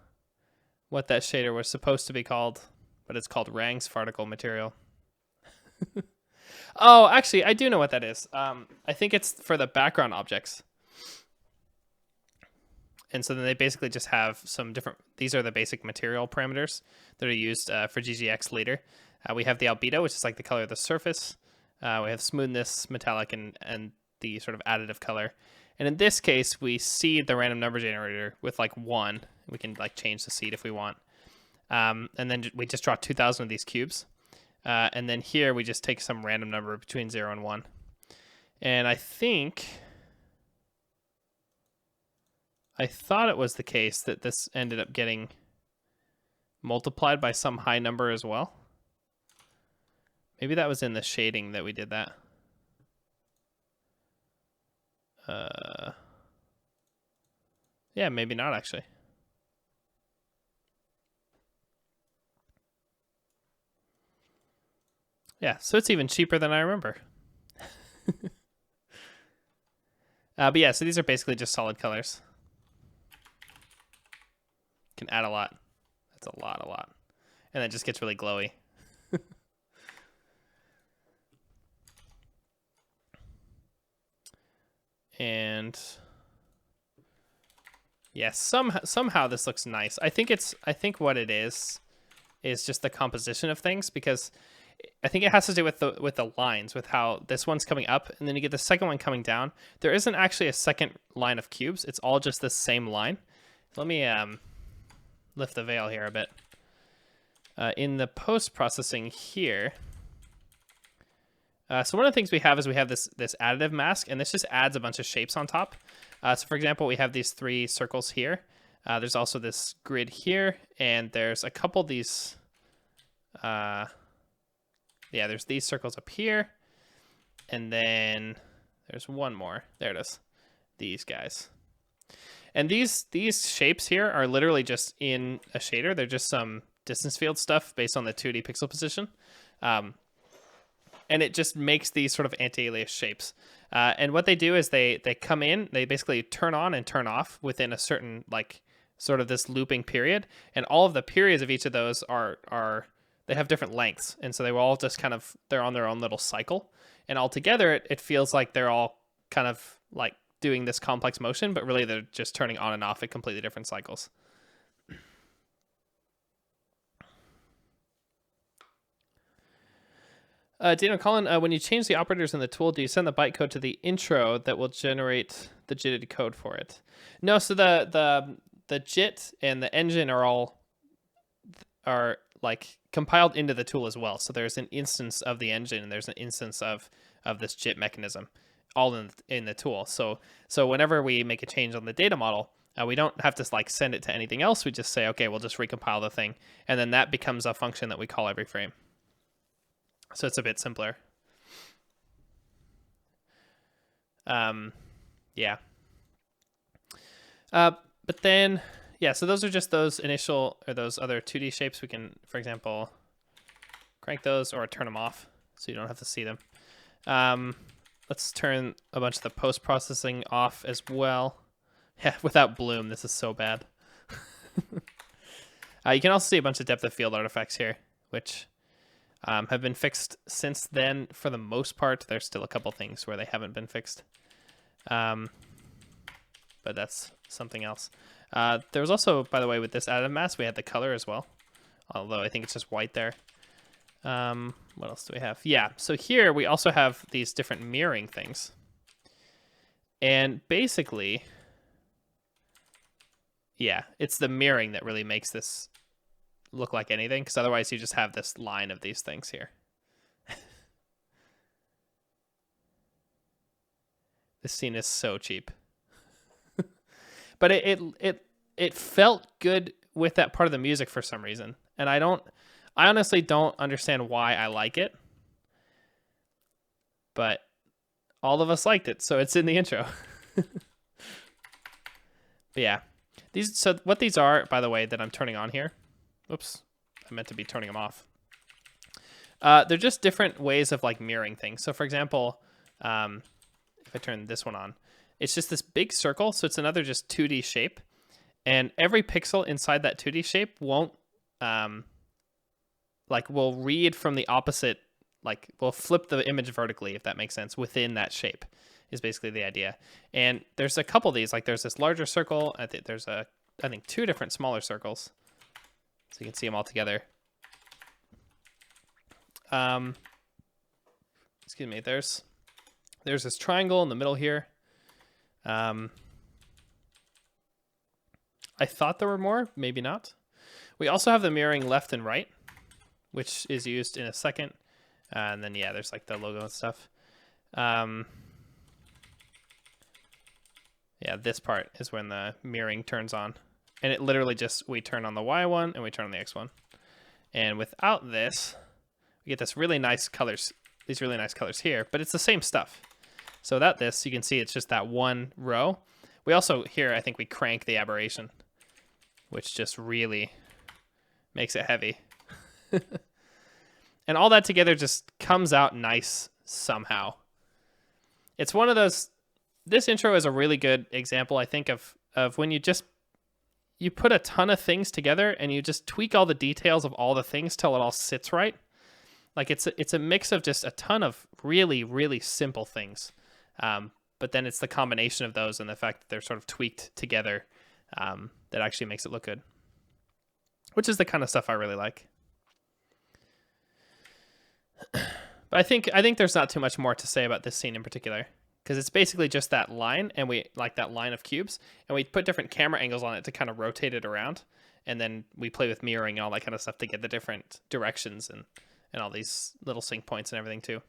what that shader was supposed to be called, but it's called Rang's particle material. Oh, actually, I do know what that is. I think it's for the background objects. And so then they basically just have some different, these are the basic material parameters that are used for GGX later. We have the albedo, which is like the color of the surface. We have smoothness, metallic, and the sort of additive color. And in this case, we seed the random number generator with like 1. We can like change the seed if we want. And then we just draw 2,000 of these cubes. And then here we just take some random number between 0 and 1. And I thought it was the case that this ended up getting multiplied by some high number as well. Maybe that was in the shading that we did that. Yeah, maybe not actually. Yeah, so it's even cheaper than I remember. But yeah, so these are basically just solid colors. Can add a lot. That's a lot. And it just gets really glowy. And yeah, somehow this looks nice. I think what it is just the composition of things, because I think it has to do with the lines, with how this one's coming up and then you get the second one coming down. There isn't actually a second line of cubes. It's all just this same line. Let me lift the veil here a bit. In the post-processing here, so one of the things we have is we have this additive mask, and this just adds a bunch of shapes on top. So for example, we have these 3 circles here. There's also this grid here, and there's a couple of these, yeah, there's these circles up here, and then there's one more. There it is. These guys. And these shapes here are literally just in a shader. They're just some distance field stuff based on the 2D pixel position. And it just makes these sort of anti-alias shapes. And what they do is they come in, they basically turn on and turn off within a certain, like, sort of this looping period. And all of the periods of each of those are they have different lengths. And so they will all just kind of, they're on their own little cycle. And altogether, it feels like they're all kind of like doing this complex motion, but really they're just turning on and off at completely different cycles. Daniel Colin, when you change the operators in the tool, do you send the bytecode to the intro that will generate the JIT code for it? No, so the JIT and the engine are like compiled into the tool as well. So there's an instance of the engine and there's an instance of this JIT mechanism all in the tool. So whenever we make a change on the data model, we don't have to like send it to anything else. We just say, okay, we'll just recompile the thing. And then that becomes a function that we call every frame. So it's a bit simpler. Yeah. But then, yeah, so those are just those initial, or those other 2D shapes. We can, for example, crank those or turn them off so you don't have to see them. Let's turn a bunch of the post-processing off as well. Yeah, without bloom, this is so bad. You can also see a bunch of depth of field artifacts here, which have been fixed since then for the most part. There's still a couple things where they haven't been fixed. But that's something else. There was also, by the way, with this additive mask, we had the color as well. Although I think it's just white there. What else do we have? Yeah, so here we also have these different mirroring things. And basically, yeah, it's the mirroring that really makes this look like anything, because otherwise you just have this line of these things here. This scene is so cheap. But it felt good with that part of the music for some reason. And I honestly don't understand why I like it. But all of us liked it, so it's in the intro. But yeah. So what these are, by the way, that I'm turning on here. Oops. I meant to be turning them off. They're just different ways of like mirroring things. So for example, if I turn this one on, it's just this big circle. So it's another just 2D shape. And every pixel inside that 2D shape won't, will read from the opposite, like will flip the image vertically, if that makes sense, within that shape is basically the idea. And there's a couple of these, like there's this larger circle. I think there's I think 2 different smaller circles. So you can see them all together. Excuse me, there's this triangle in the middle here. I thought there were more, maybe not. We also have the mirroring left and right, which is used in a second. And then, yeah, there's like the logo and stuff. Yeah, this part is when the mirroring turns on. And it literally just, we turn on the Y one and we turn on the X one. And without this, we get this really nice colors, these really nice colors here, but it's the same stuff. So without this, you can see it's just that one row. We also, here, I think we crank the aberration, which just really makes it heavy. And all that together just comes out nice somehow. It's one of those, this intro is a really good example, I think, of when you put a ton of things together and you just tweak all the details of all the things till it all sits right. Like it's a mix of just a ton of really, really simple things. But then it's the combination of those and the fact that they're sort of tweaked together that actually makes it look good. Which is the kind of stuff I really like. But I think there's not too much more to say about this scene in particular, because it's basically just that line, and we like that line of cubes, and we put different camera angles on it to kind of rotate it around, and then we play with mirroring and all that kind of stuff to get the different directions and all these little sync points and everything too.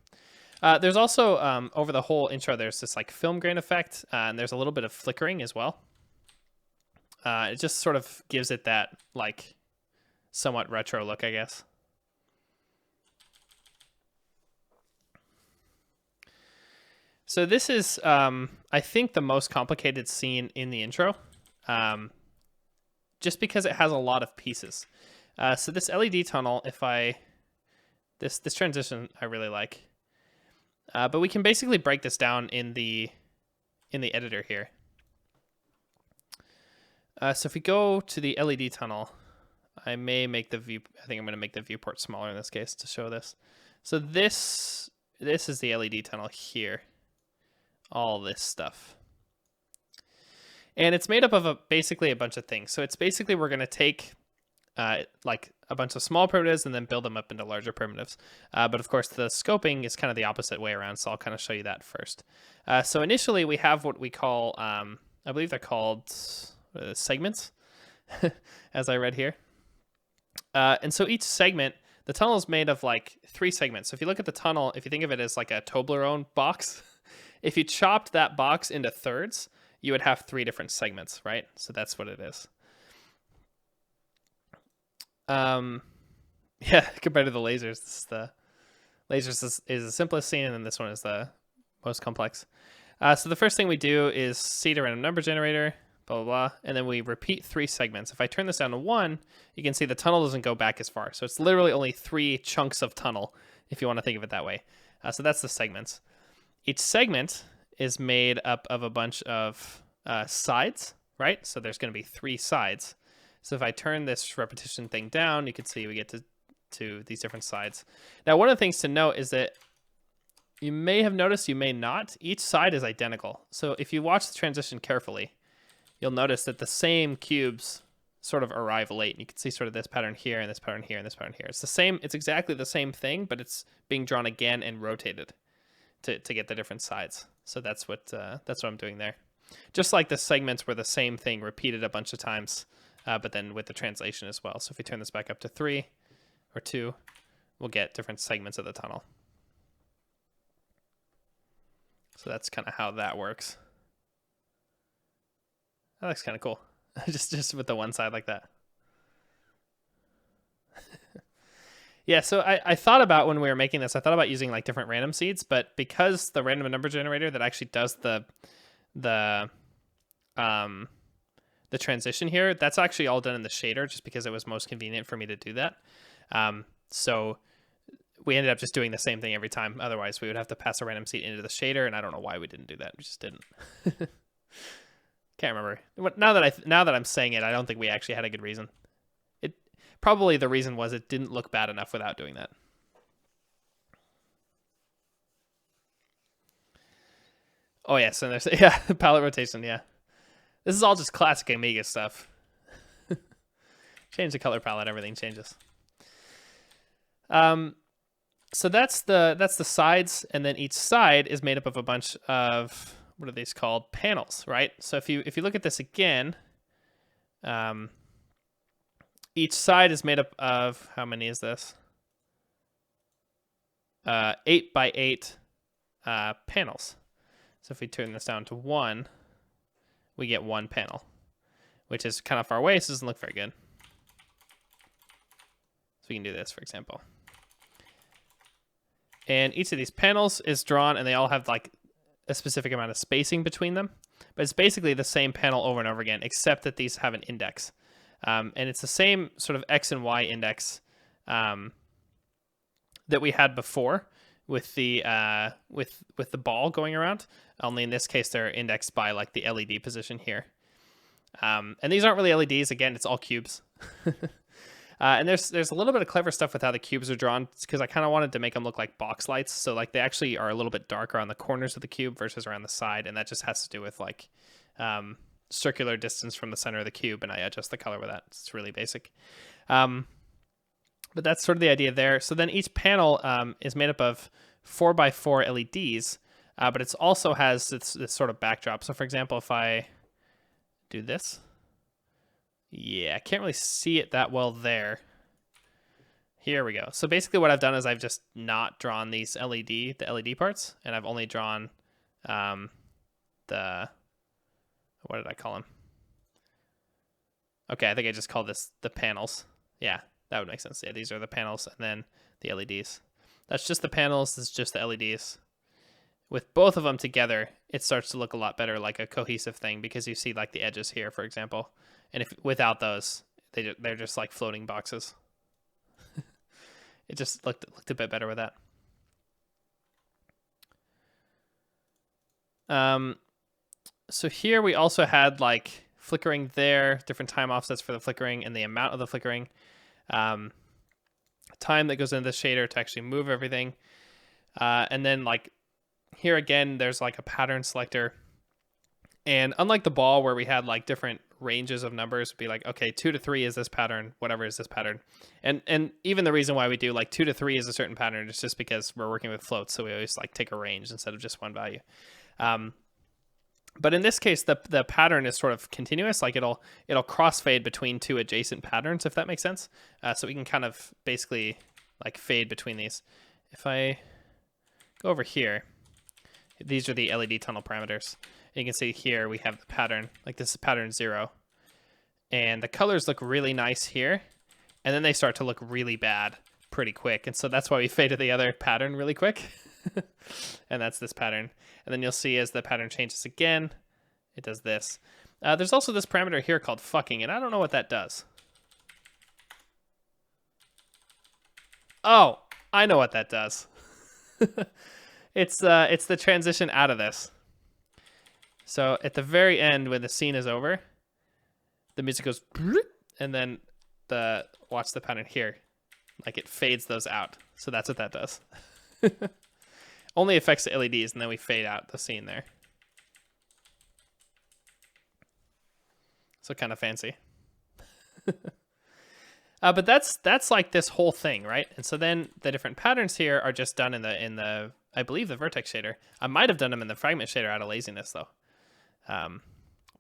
There's also over the whole intro, there's this like film grain effect, and there's a little bit of flickering as well. It just sort of gives it that like somewhat retro look, I guess. So this is, I think, the most complicated scene in the intro, just because it has a lot of pieces. So this LED tunnel, this transition I really like, but we can basically break this down in the editor here. So if we go to the LED tunnel, I may make the view. I think I'm going to make the viewport smaller in this case to show this. So this is the LED tunnel here. All this stuff. And it's made up of basically a bunch of things. So it's basically we're going to take like a bunch of small primitives and then build them up into larger primitives. But of course, the scoping is kind of the opposite way around. So I'll kind of show you that first. So initially, we have what we call, I believe they're called segments, as I read here. And so each segment, the tunnel is made of like 3 segments. So if you look at the tunnel, if you think of it as like a Toblerone box, if you chopped that box into thirds, you would have 3 different segments, right? So that's what it is. Yeah, compared to the lasers, the lasers is the simplest scene, and then this one is the most complex. So the first thing we do is seed a random number generator, blah, blah, blah, and then we repeat 3 segments. If I turn this down to 1, you can see the tunnel doesn't go back as far. So it's literally only 3 chunks of tunnel, if you want to think of it that way. So that's the segments. Each segment is made up of a bunch of sides, right? So there's going to be 3 sides. So if I turn this repetition thing down, you can see we get to to these different sides. Now, one of the things to note is that you may have noticed, you may not, each side is identical. So if you watch the transition carefully, you'll notice that the same cubes sort of arrive late. And you can see sort of this pattern here and this pattern here and this pattern here. It's the same, it's exactly the same thing, but it's being drawn again and rotated to get the different sides. So that's what I'm doing there. Just like the segments were the same thing repeated a bunch of times, but then with the translation as well. So if we turn this back up to 3 or 2, we'll get different segments of the tunnel. So that's kind of how that works. That looks kind of cool. just with the one side like that. Yeah, so I thought about when we were making this, I thought about using like different random seeds, but because the random number generator that actually does the transition here, that's actually all done in the shader just because it was most convenient for me to do that. So we ended up just doing the same thing every time. Otherwise, we would have to pass a random seed into the shader, and I don't know why we didn't do that. We just didn't. Can't remember. Now that I'm saying it, I don't think we actually had a good reason. Probably the reason was it didn't look bad enough without doing that. Oh yes, and there's palette rotation. Yeah, this is all just classic Amiga stuff. Change the color palette, everything changes. So that's the sides, and then each side is made up of a bunch of, what are these called? Panels, right? So if you look at this again, each side is made up of, how many is this? 8 by 8 panels. So if we turn this down to 1, we get 1 panel, which is kind of far away, so it doesn't look very good. So we can do this, for example. And each of these panels is drawn, and they all have like a specific amount of spacing between them. But it's basically the same panel over and over again, except that these have an index. And it's the same sort of X and Y index that we had before with the ball going around. Only in this case, they're indexed by like the LED position here. And these aren't really LEDs. Again, it's all cubes. And there's a little bit of clever stuff with how the cubes are drawn, because I kind of wanted to make them look like box lights. So like they actually are a little bit darker on the corners of the cube versus around the side. And that just has to do with like circular distance from the center of the cube. And I adjust the color with that. It's really basic. But that's sort of the idea there. So then each panel is made up of 4x4 LEDs, but it also has this sort of backdrop. So for example, if I do this, yeah, I can't really see it that well there. Here we go. So basically what I've done is I've just not drawn these the LED parts, and I've only drawn what did I call them? Okay, I think I just called this the panels. Yeah, that would make sense. Yeah, these are the panels, and then the LEDs. That's just the panels, this is just the LEDs. With both of them together, it starts to look a lot better like a cohesive thing, because you see like the edges here, for example. And if without those, they're just like floating boxes. It just looked a bit better with that. So here we also had like flickering there, different time offsets for the flickering and the amount of the flickering. Time that goes into the shader to actually move everything. And then like here again, there's like a pattern selector. And unlike the ball where we had like different ranges of numbers, would be like, okay, 2 to 3 is this pattern, whatever is this pattern. And even the reason why we do like 2 to 3 is a certain pattern is just because we're working with floats. So we always like take a range instead of just one value. But in this case, the pattern is sort of continuous. Like it'll crossfade between two adjacent patterns, if that makes sense. So we can kind of basically like fade between these. If I go over here, these are the LED tunnel parameters. And you can see here we have the pattern, like this is pattern 0. And the colors look really nice here. And then they start to look really bad pretty quick. And so that's why we faded the other pattern really quick. And that's this pattern. And then you'll see as the pattern changes again, it does this. There's also this parameter here called fucking, and I don't know what that does. Oh, I know what that does. It's the transition out of this. So at the very end, when the scene is over, the music goes, and then watch the pattern here. Like it fades those out. So that's what that does. Only affects the LEDs, and then we fade out the scene there. So kind of fancy. But that's like this whole thing, right? And so then the different patterns here are just done in the I believe the vertex shader. I might have done them in the fragment shader out of laziness though.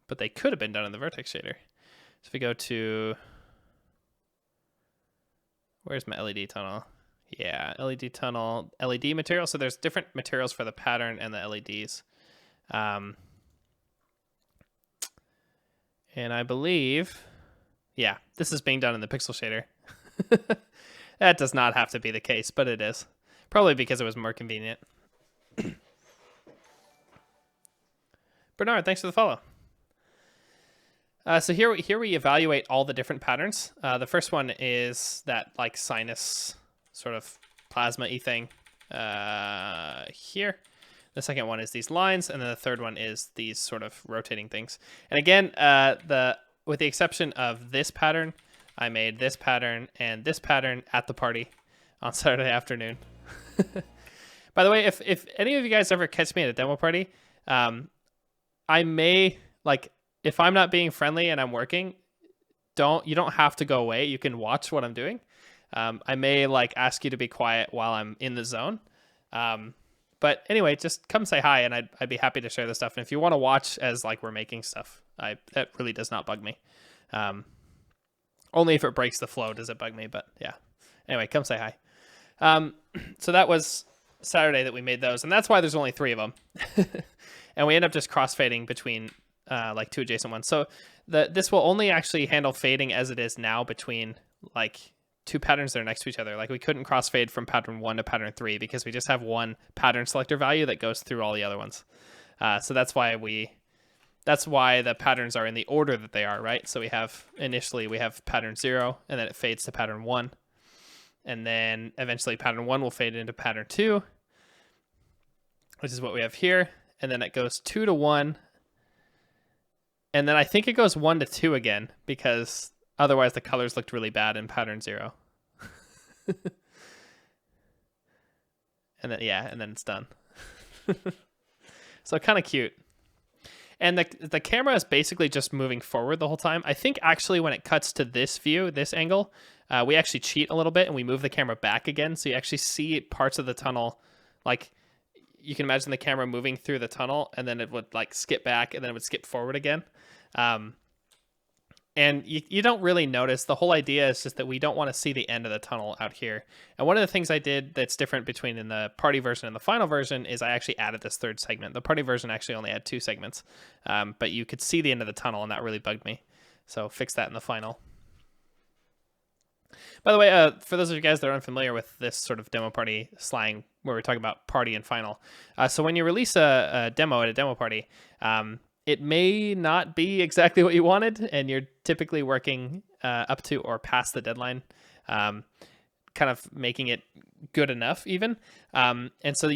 But they could have been done in the vertex shader. So if we go to, where's my LED tunnel? Yeah, LED tunnel, LED material. So there's different materials for the pattern and the LEDs. And I believe, yeah, this is being done in the pixel shader. That does not have to be the case, but it is. Probably because it was more convenient. Bernard, thanks for the follow. So here we evaluate all the different patterns. The first one is that like sinus sort of plasma-y thing here. The second one is these lines, and then the third one is these sort of rotating things. And again, with the exception of this pattern, I made this pattern and this pattern at the party on Saturday afternoon. By the way, if any of you guys ever catch me at a demo party, I may, like, if I'm not being friendly and I'm working, you don't have to go away. You can watch what I'm doing. I may like ask you to be quiet while I'm in the zone. But anyway, just come say hi, and I'd be happy to share this stuff. And if you want to watch as like we're making stuff, that really does not bug me. Only if it breaks the flow does it bug me. But yeah. Anyway, come say hi. So that was Saturday that we made those, and that's why there's only 3 of them. And we end up just crossfading between like 2 adjacent ones. So this will only actually handle fading as it is now between like 2 patterns that are next to each other. Like we couldn't crossfade from pattern 1 to pattern 3 because we just have one pattern selector value that goes through all the other ones. So that's why the patterns are in the order that they are, right? So initially we have pattern 0, and then it fades to pattern 1. And then eventually pattern 1 will fade into pattern 2, which is what we have here. And then it goes 2 to 1. And then I think it goes 1 to 2 again, because otherwise the colors looked really bad in pattern 0. And then it's done. So kind of cute. And the camera is basically just moving forward the whole time. I think actually when it cuts to this view, this angle, we actually cheat a little bit and we move the camera back again. So you actually see parts of the tunnel. Like you can imagine the camera moving through the tunnel, and then it would like skip back, and then it would skip forward again. And you don't really notice. The whole idea is just that we don't want to see the end of the tunnel out here. And one of the things I did that's different between in the party version and the final version is I actually added this 3rd segment. The party version actually only had 2 segments, but you could see the end of the tunnel, and that really bugged me. So fix that in the final. By the way, for those of you guys that are unfamiliar with this sort of demo party slang where we're talking about party and final, so when you release a demo at a demo party, it may not be exactly what you wanted, and you're typically working up to or past the deadline, kind of making it good enough even. And so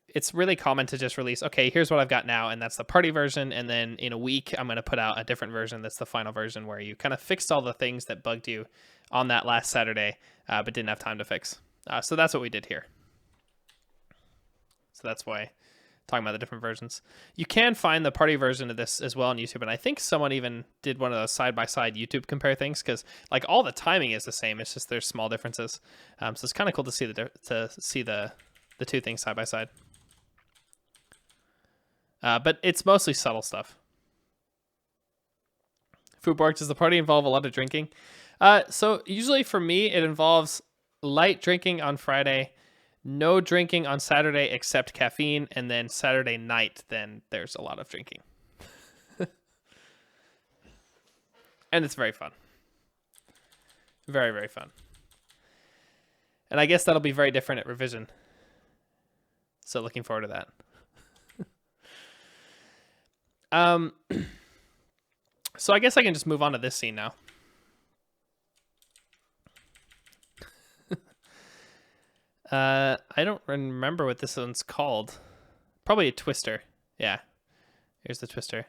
it's really common to just release, okay, here's what I've got now, and that's the party version, and then in a week I'm going to put out a different version that's the final version, where you kind of fixed all the things that bugged you on that last Saturday, but didn't have time to fix. So that's what we did here. So that's why talking about the different versions. You can find the party version of this as well on YouTube, and I think someone even did one of those side-by-side YouTube compare things, because like all the timing is the same, it's just there's small differences. So it's kind of cool to see the 2 things side by side. But it's mostly subtle stuff. Foodborg, does the party involve a lot of drinking? So usually for me, it involves light drinking on Friday, no drinking on Saturday except caffeine, and then Saturday night, then there's a lot of drinking. And it's very fun. Very, very fun. And I guess that'll be very different at revision. So looking forward to that. So I guess I can just move on to this scene now. I don't remember what this one's called. Probably a twister. Yeah. Here's the twister.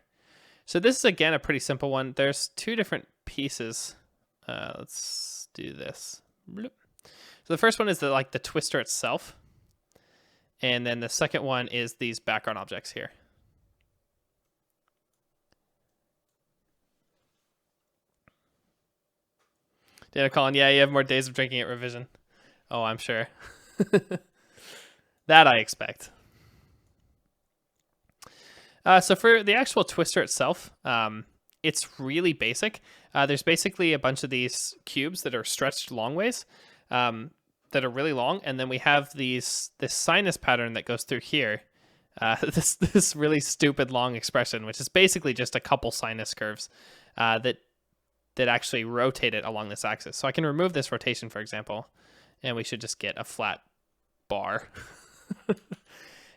So this is, again, a pretty simple one. There's 2 different pieces. Let's do this. Bloop. So the first one is the twister itself. And then the second one is these background objects here. Dana Colin, yeah, you have more days of drinking at revision. Oh, I'm sure. That I expect. So for the actual twister itself, it's really basic. There's basically a bunch of these cubes that are stretched long ways, that are really long, and then we have this sinus pattern that goes through here. This really stupid long expression, which is basically just a couple sinus curves that actually rotate it along this axis. So I can remove this rotation, for example, and we should just get a flat bar.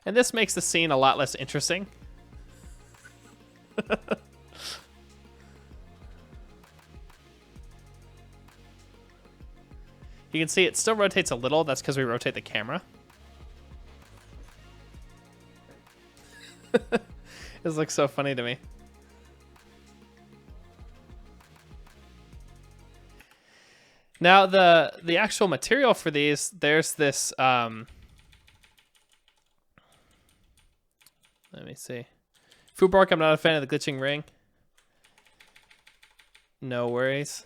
And this makes the scene a lot less interesting. You can see it still rotates a little. That's because we rotate the camera. This looks so funny to me. Now the actual material for these, there's this let me see. Fubork, I'm not a fan of the glitching ring. No worries.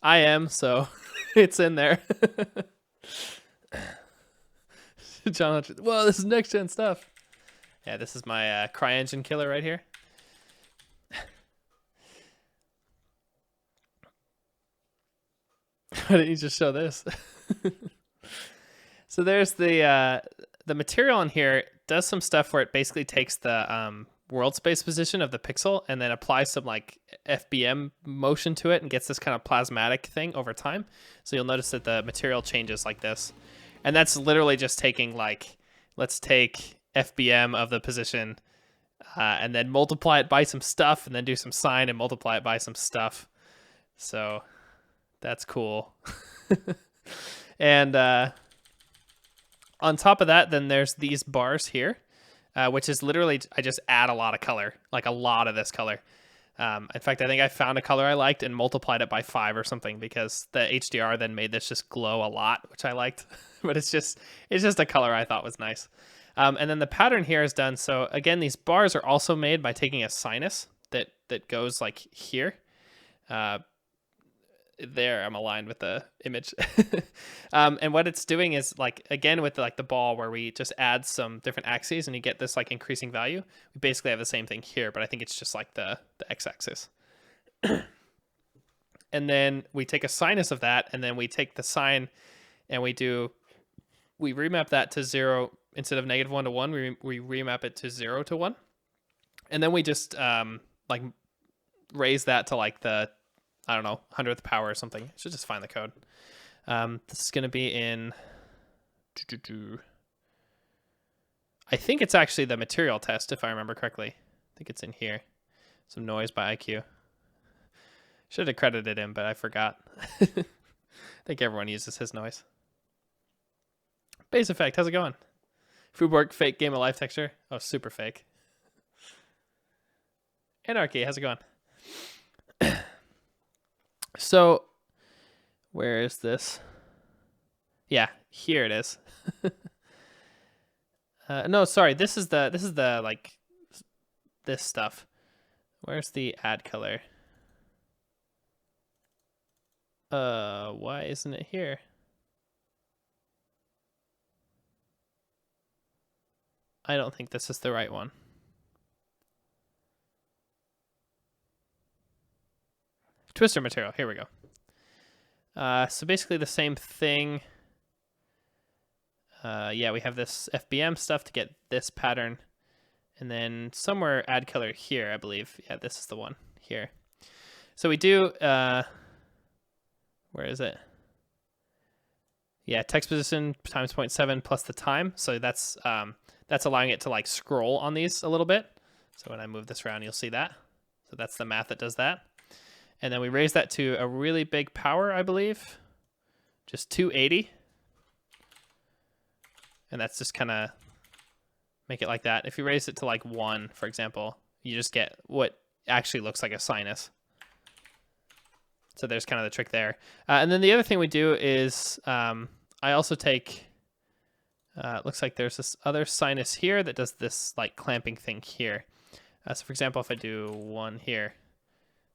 I am, so it's in there. John, whoa, this is next gen stuff. Yeah, this is my CryEngine killer right here. Why didn't you just show this? So there's the material in here does some stuff where it basically takes the world space position of the pixel and then applies some like FBM motion to it and gets this kind of plasmatic thing over time. So you'll notice that the material changes like this. And that's literally just taking like, let's take FBM of the position and then multiply it by some stuff and then do some sine and multiply it by some stuff. So that's cool. And on top of that, then there's these bars here. Which is literally, I just add a lot of color, like a lot of this color. In fact, I think I found a color I liked and multiplied it by 5 or something because the HDR then made this just glow a lot, which I liked. But it's just a color I thought was nice. And then the pattern here is done. So again, these bars are also made by taking a sinus that goes like here. There, I'm aligned with the image. And what it's doing is like, again, with the ball where we just add some different axes and you get this like increasing value. We basically have the same thing here, but I think it's just like the x-axis. And then we take a sinus of that, and then we take the sine and we remap that to 0 instead of -1 to 1. We remap it to 0 to 1. And then we just like raise that to like the, I don't know, 100th power or something. I should just find the code. This is going to be in... I think it's actually the material test, if I remember correctly. I think it's in here. Some noise by IQ. Should have credited him, but I forgot. I think everyone uses his noise. Base Effect, how's it going? Fuborg, fake game of life texture. Oh, super fake. Anarchy, how's it going? So, where is this? Yeah, here it is. No, sorry. This is the like this stuff. Where's the add color? Why isn't it here? I don't think this is the right one. Twister material. Here we go. So basically the same thing. Yeah, we have this FBM stuff to get this pattern. And then somewhere add color here, I believe. Yeah, this is the one here. So we do, where is it? Yeah, text position times 0.7 plus the time. So that's allowing it to like scroll on these a little bit. So when I move this around, you'll see that. So that's the math that does that. And then we raise that to a really big power, I believe. Just 280. And that's just kind of make it like that. If you raise it to like 1, for example, you just get what actually looks like a sinus. So there's kind of the trick there. And then the other thing we do is I also take, looks like there's this other sinus here that does this like clamping thing here. So for example, if I do one here,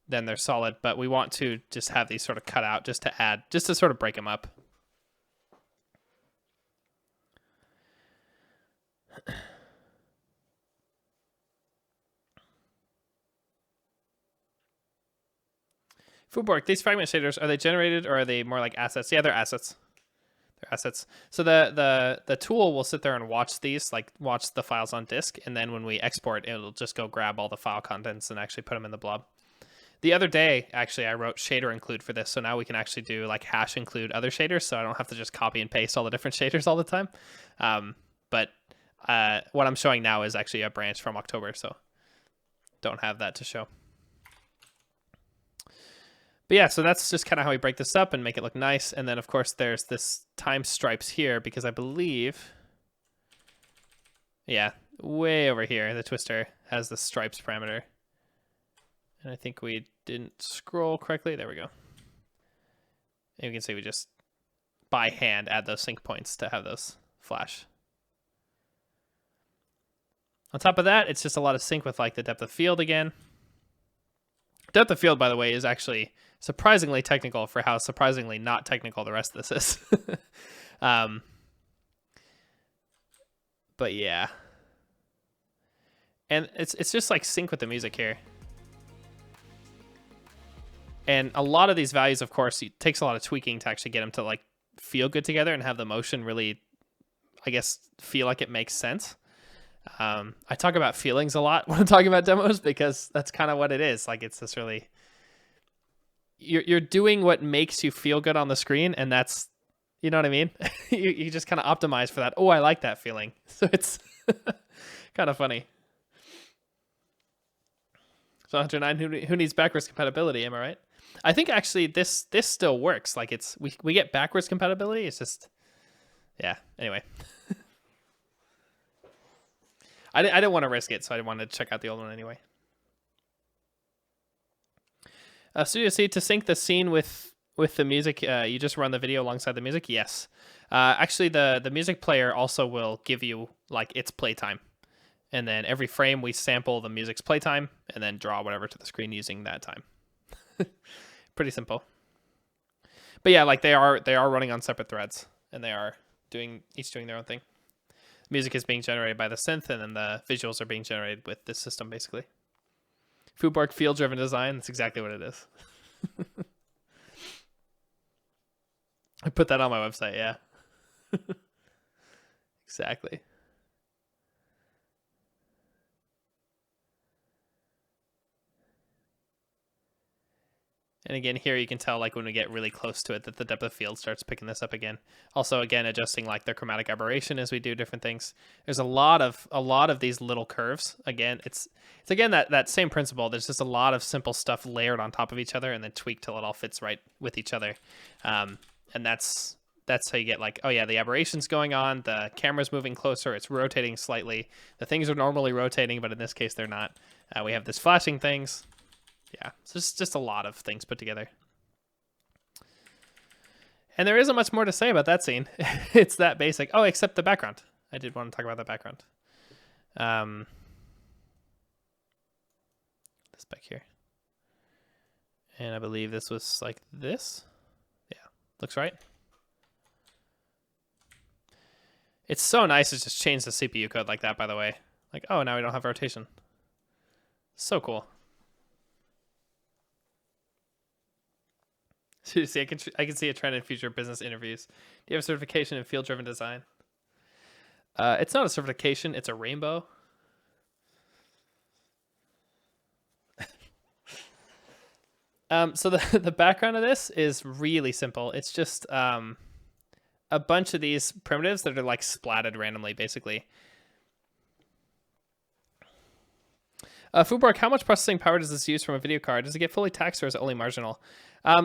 then they're solid, but we want to just have these sort of cut out just to sort of break them up. Fuborg, these fragment shaders, are they generated or are they more like assets? Yeah, they're assets. They're assets. So the tool will sit there and watch these, like watch the files on disk, and then when we export, it'll just go grab all the file contents and actually put them in the blob. The other day, actually, I wrote shader include for this, so now we can actually do like hash include other shaders, so I don't have to just copy and paste all the different shaders all the time. But what I'm showing now is actually a branch from October, so don't have that to show. But yeah, so that's just kind of how we break this up and make it look nice. And then, of course, there's this time stripes here because I believe, yeah, way over here, the twister has the stripes parameter. And I think we didn't scroll correctly. There we go. And you can see we just, by hand, add those sync points to have those flash. On top of that, it's just a lot of sync with like the depth of field again. Depth of field, by the way, is actually surprisingly technical for how surprisingly not technical the rest of this is. But yeah. And it's just like sync with the music here. And a lot of these values, of course, it takes a lot of tweaking to actually get them to like feel good together and have the motion really, I guess, feel like it makes sense. I talk about feelings a lot when I'm talking about demos because that's kind of what it is. Like it's this really, you're doing what makes you feel good on the screen, and that's, you know what I mean? you just kind of optimize for that. Oh, I like that feeling. So it's kind of funny. So 109, who needs backwards compatibility? Am I right? I think actually this still works. Like it's we get backwards compatibility. It's just, yeah. Anyway. I didn't want to risk it, so I wanted to check out the old one anyway. Studio C, to sync the scene with the music, you just run the video alongside the music? Yes. Actually, the music player also will give you like its playtime. And then every frame we sample the music's playtime and then draw whatever to the screen using that time. Pretty simple. But yeah, like they are running on separate threads, and they are each doing their own thing. Music is being generated by the synth, and then the visuals are being generated with this system, basically. Fuborg field-driven design, that's exactly what it is. I put that on my website, yeah. Exactly. And again, here you can tell, like when we get really close to it, that the depth of field starts picking this up again. Also, again, adjusting like the chromatic aberration as we do different things. There's a lot of these little curves. Again, it's again that same principle. There's just a lot of simple stuff layered on top of each other and then tweaked till it all fits right with each other. And that's how you get like, oh yeah, the aberration's going on, the camera's moving closer, it's rotating slightly. The things are normally rotating, but in this case they're not. We have this flashing things. Yeah, so it's just a lot of things put together. And there isn't much more to say about that scene. It's that basic. Oh, except the background. I did want to talk about the background. This back here. And I believe this was like this. Yeah, looks right. It's so nice to just change the CPU code like that, by the way. Like, oh, now we don't have rotation. So cool. Seriously, I can see a trend in future business interviews. Do you have a certification in field-driven design? It's not a certification, it's a rainbow. So the background of this is really simple. It's just a bunch of these primitives that are like splatted randomly, basically. Fuborg, how much processing power does this use from a video card? Does it get fully taxed or is it only marginal?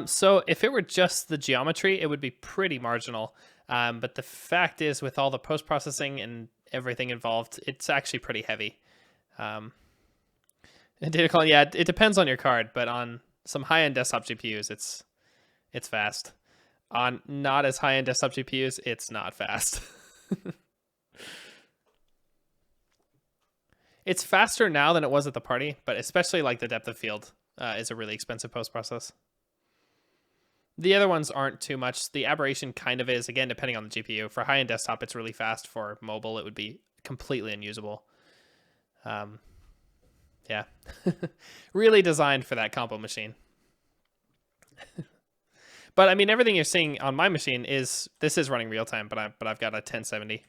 So if it were just the geometry, it would be pretty marginal. But the fact is, with all the post-processing and everything involved, it's actually pretty heavy. And data calling, yeah, it depends on your card, but on some high-end desktop GPUs, it's It's fast. On not as high-end desktop GPUs, it's not fast. It's faster now than it was at the party, but especially like the depth of field is a really expensive post-process. The other ones aren't too much. The aberration kind of is, again, depending on the GPU. For high-end desktop, it's really fast. For mobile, it would be completely unusable. Yeah. Really designed for that combo machine. But I mean, everything you're seeing on my machine is running real time, but I've got a 1070,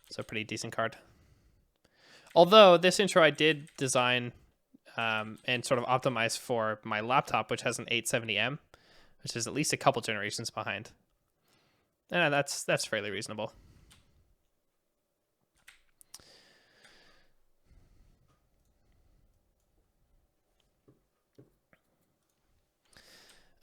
so pretty decent card. Although this intro I did design and sort of optimize for my laptop, which has an 870M, which is at least a couple generations behind. And that's fairly reasonable.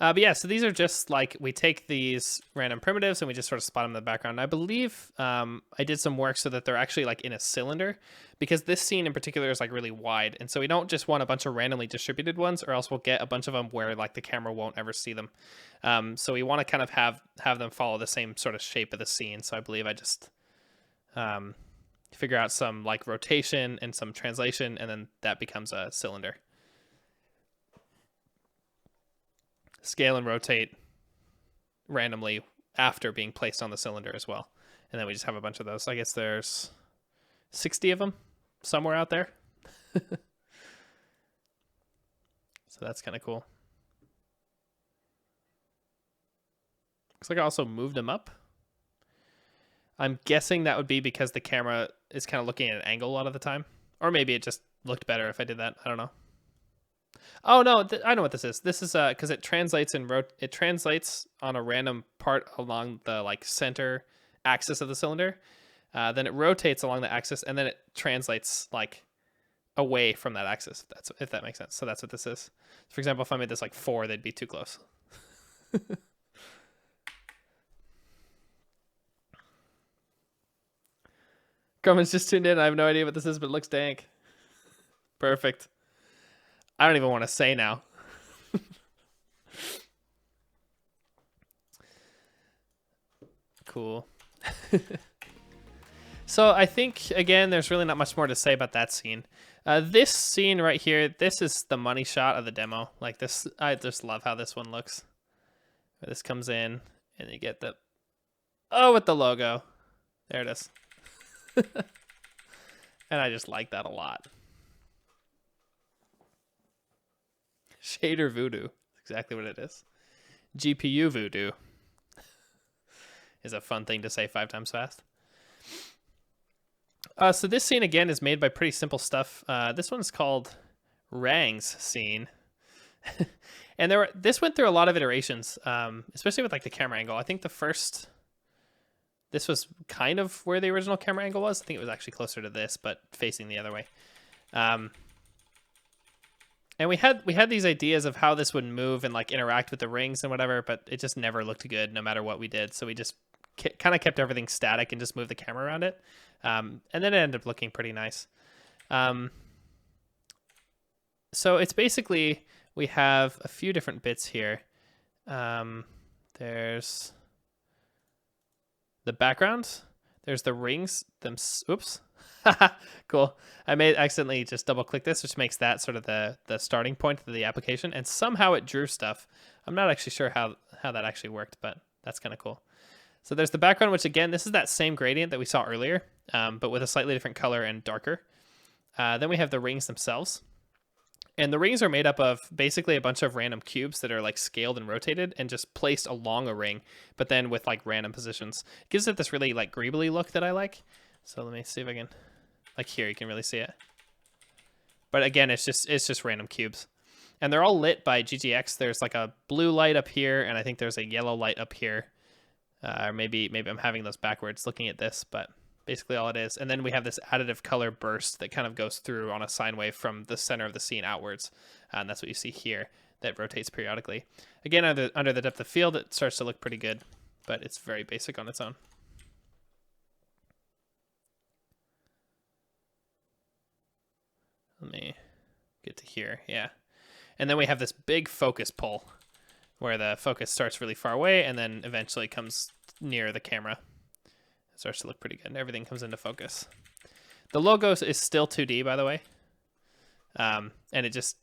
But yeah, so these are just like, we take these random primitives and we just sort of spot them in the background. I believe I did some work so that they're actually like in a cylinder, because this scene in particular is like really wide. And so we don't just want a bunch of randomly distributed ones, or else we'll get a bunch of them where like the camera won't ever see them. So we want to kind of have them follow the same sort of shape of the scene. So I believe I just figure out some like rotation and some translation, and then that becomes a cylinder. Scale and rotate randomly after being placed on the cylinder as well. And then we just have a bunch of those. I guess there's 60 of them somewhere out there. So that's kind of cool. Looks like I also moved them up. I'm guessing that would be because the camera is kind of looking at an angle a lot of the time. Or maybe it just looked better if I did that. I don't know. Oh no, I know what this is. This is because it translates it translates on a random part along the like center axis of the cylinder. Then it rotates along the axis, and then it translates like away from that axis. If that makes sense. So that's what this is. For example, if I made this like 4, they'd be too close. Carmen's just tuned in. I have no idea what this is, but it looks dank. Perfect. I don't even want to say now. Cool. So I think, again, there's really not much more to say about that scene. This scene right here, this is the money shot of the demo. Like this, I just love how this one looks. This comes in, and you get the, with the logo. There it is. And I just like that a lot. Shader voodoo. Exactly what it is. GPU voodoo is a fun thing to say 5 times fast. So this scene, again, is made by pretty simple stuff. This one's called Rang's scene. And this went through a lot of iterations, especially with like the camera angle. I think this was kind of where the original camera angle was. I think it was actually closer to this, but facing the other way. And we had these ideas of how this would move and like interact with the rings and whatever, but it just never looked good no matter what we did. So we just kind of kept everything static and just moved the camera around it. And then it ended up looking pretty nice. So it's basically, we have a few different bits here. There's the background. There's the rings. Oops. Cool. I may accidentally just double click this, which makes that sort of the starting point of the application, and somehow it drew stuff. I'm not actually sure how that actually worked, but that's kind of cool. So there's the background, which again, this is that same gradient that we saw earlier, but with a slightly different color and darker. Then we have the rings themselves. And the rings are made up of basically a bunch of random cubes that are like scaled and rotated and just placed along a ring, but then with like random positions. It gives it this really like greebly look that I like. So let me see if I can, like here, you can really see it. But again, it's just random cubes. And they're all lit by GGX. There's like a blue light up here, and I think there's a yellow light up here. Or maybe I'm having those backwards looking at this, but basically all it is. And then we have this additive color burst that kind of goes through on a sine wave from the center of the scene outwards. And that's what you see here, that rotates periodically. Again, under the depth of field, it starts to look pretty good, but it's very basic on its own. Let me get to here, yeah. And then we have this big focus pull, where the focus starts really far away and then eventually comes near the camera. It starts to look pretty good. Everything comes into focus. The logo is still 2D, by the way. And it just,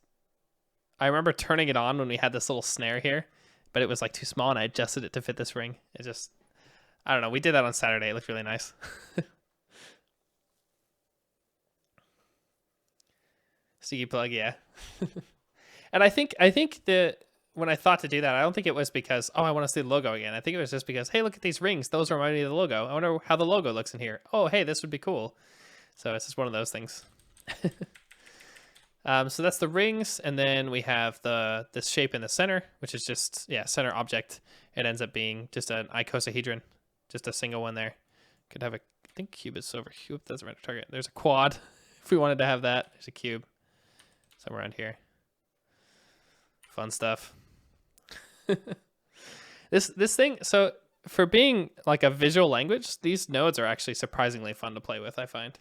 I remember turning it on when we had this little snare here, but it was like too small and I adjusted it to fit this ring. It just, I don't know. We did that on Saturday. It looked really nice. Sticky plug, yeah. And I think when I thought to do that, I don't think it was because, oh, I want to see the logo again. I think it was just because, hey, look at these rings. Those remind me of the logo. I wonder how the logo looks in here. Oh, hey, this would be cool. So it's just one of those things. So that's the rings. And then we have this shape in the center, which is just, yeah, center object. It ends up being just an icosahedron, just a single one there. Could have I think cube is over here. Oop, doesn't matter target. There's a quad if we wanted to have that. There's a cube somewhere around here. Fun stuff. This thing, so for being like a visual language, these nodes are actually surprisingly fun to play with, I find.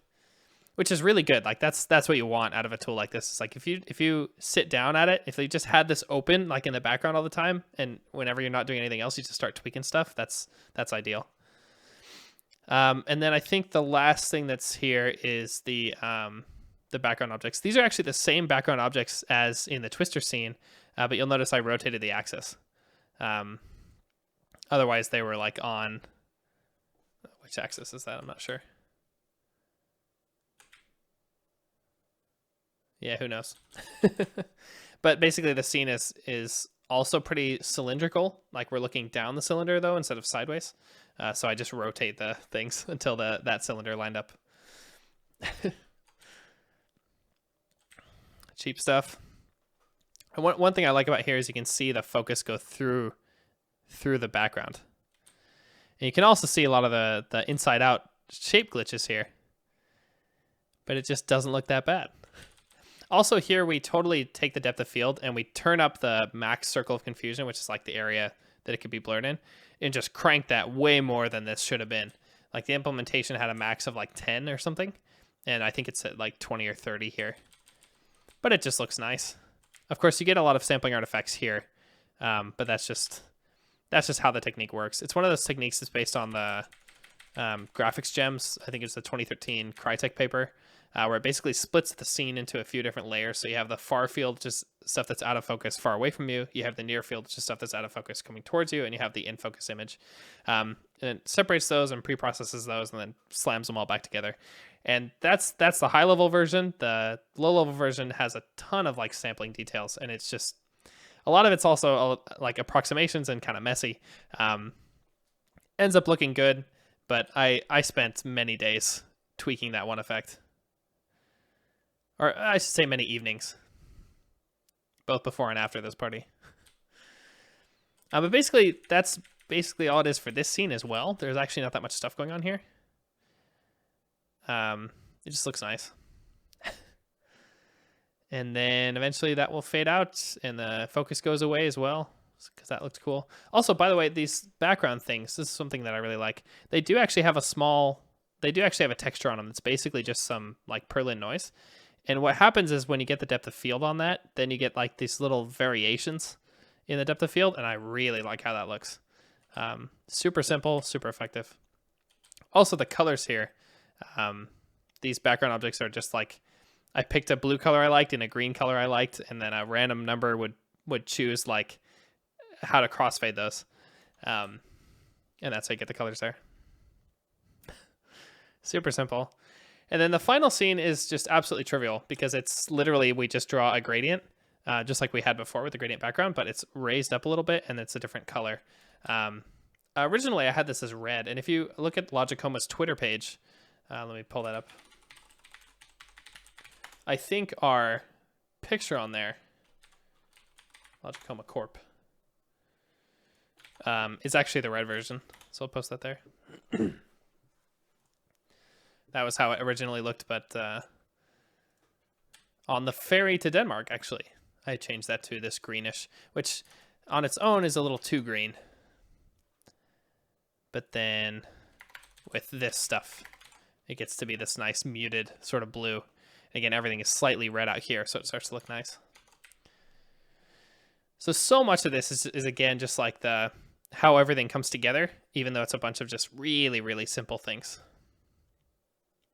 Which is really good. Like that's what you want out of a tool like this. It's like if you sit down at it, if they just had this open like in the background all the time, and whenever you're not doing anything else, you just start tweaking stuff, that's ideal. And then I think the last thing that's here is the background objects. These are actually the same background objects as in the Twister scene, but you'll notice I rotated the axis. Otherwise they were like on, which axis is that? I'm not sure. Yeah, who knows? But basically the scene is also pretty cylindrical. Like we're looking down the cylinder though, instead of sideways. So I just rotate the things until that cylinder lined up. Cheap stuff. And one thing I like about here is you can see the focus go through the background. And you can also see a lot of the inside out shape glitches here. But it just doesn't look that bad. Also here we totally take the depth of field and we turn up the max circle of confusion, which is like the area that it could be blurred in, and just crank that way more than this should have been. Like the implementation had a max of like 10 or something, and I think it's at like 20 or 30 here. But it just looks nice. Of course, you get a lot of sampling artifacts here, but that's just how the technique works. It's one of those techniques that's based on the graphics gems. I think it's the 2013 Crytek paper, where it basically splits the scene into a few different layers. So you have the far field, just stuff that's out of focus far away from you. You have the near field, just stuff that's out of focus coming towards you. And you have the in-focus image. And it separates those and pre-processes those and then slams them all back together. And that's the high-level version. The low-level version has a ton of like sampling details. And it's just, a lot of it's also like approximations and kind of messy. Ends up looking good, but I spent many days tweaking that one effect. Or I should say many evenings. Both before and after this party. But basically, that's basically all it is for this scene as well. There's actually not that much stuff going on here. It just looks nice. And then eventually that will fade out and the focus goes away as well, because that looks cool. Also, by the way, these background things, this is something that I really like. They do actually have a texture on them. It's basically just some like Perlin noise. And what happens is when you get the depth of field on that, then you get like these little variations in the depth of field, and I really like how that looks. Super simple, super effective. Also, the colors here. These background objects are just like, I picked a blue color I liked and a green color I liked, and then a random number would choose like how to crossfade those. And that's how you get the colors there. Super simple. And then the final scene is just absolutely trivial because it's literally, we just draw a gradient, just like we had before with the gradient background, but it's raised up a little bit and it's a different color. Originally, I had this as red. And if you look at Logicoma's Twitter page, let me pull that up. I think our picture on there, Logicoma Corp, is actually the red version. So I'll post that there. That was how it originally looked, but on the ferry to Denmark, actually, I changed that to this greenish, which on its own is a little too green. But then with this stuff, it gets to be this nice muted sort of blue. Again, everything is slightly red out here, so it starts to look nice. So much of this is again just like the how everything comes together, even though it's a bunch of just really, really simple things.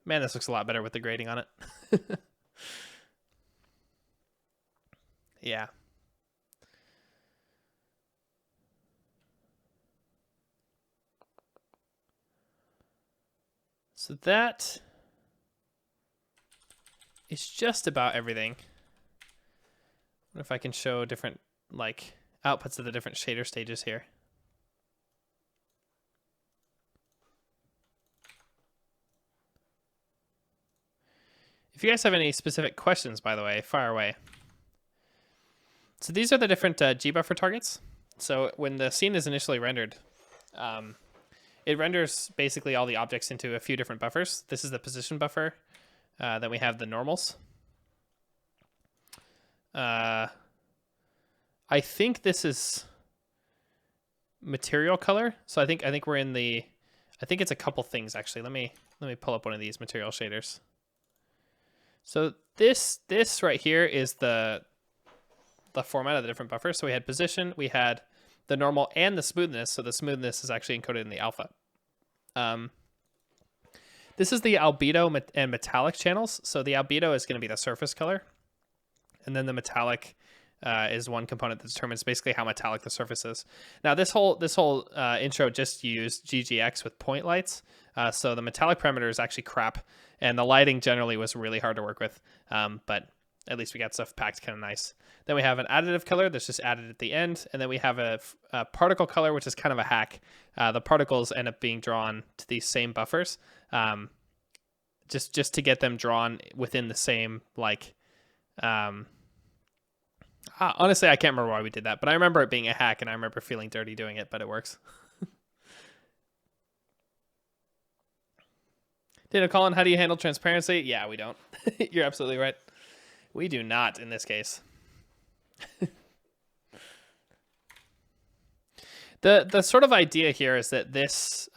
Man, this looks a lot better with the grading on it. Yeah. So that is just about everything. I wonder if I can show different like outputs of the different shader stages here. If you guys have any specific questions, by the way, fire away. So these are the different gbuffer targets. So when the scene is initially rendered, it renders basically all the objects into a few different buffers. This is the position buffer. Then we have the normals. I think this is material color. So I think we're in the. I think it's a couple things actually. Let me pull up one of these material shaders. So this right here is the format of the different buffers. So we had position, we had the normal, and the smoothness. So the smoothness is actually encoded in the alpha. This is the albedo and metallic channels. So the albedo is going to be the surface color, and then the metallic is one component that determines basically how metallic the surface is. Now this whole intro just used GGX with point lights, so the metallic parameter is actually crap, and the lighting generally was really hard to work with, but at least we got stuff packed kind of nice. Then we have an additive color that's just added at the end, and then we have a particle color, which is kind of a hack. The particles end up being drawn to these same buffers, just to get them drawn within the same like. Honestly, I can't remember why we did that, but I remember it being a hack, and I remember feeling dirty doing it, but it works. Dana Colin, how do you handle transparency? Yeah, we don't. You're absolutely right. We do not in this case. The sort of idea here is that this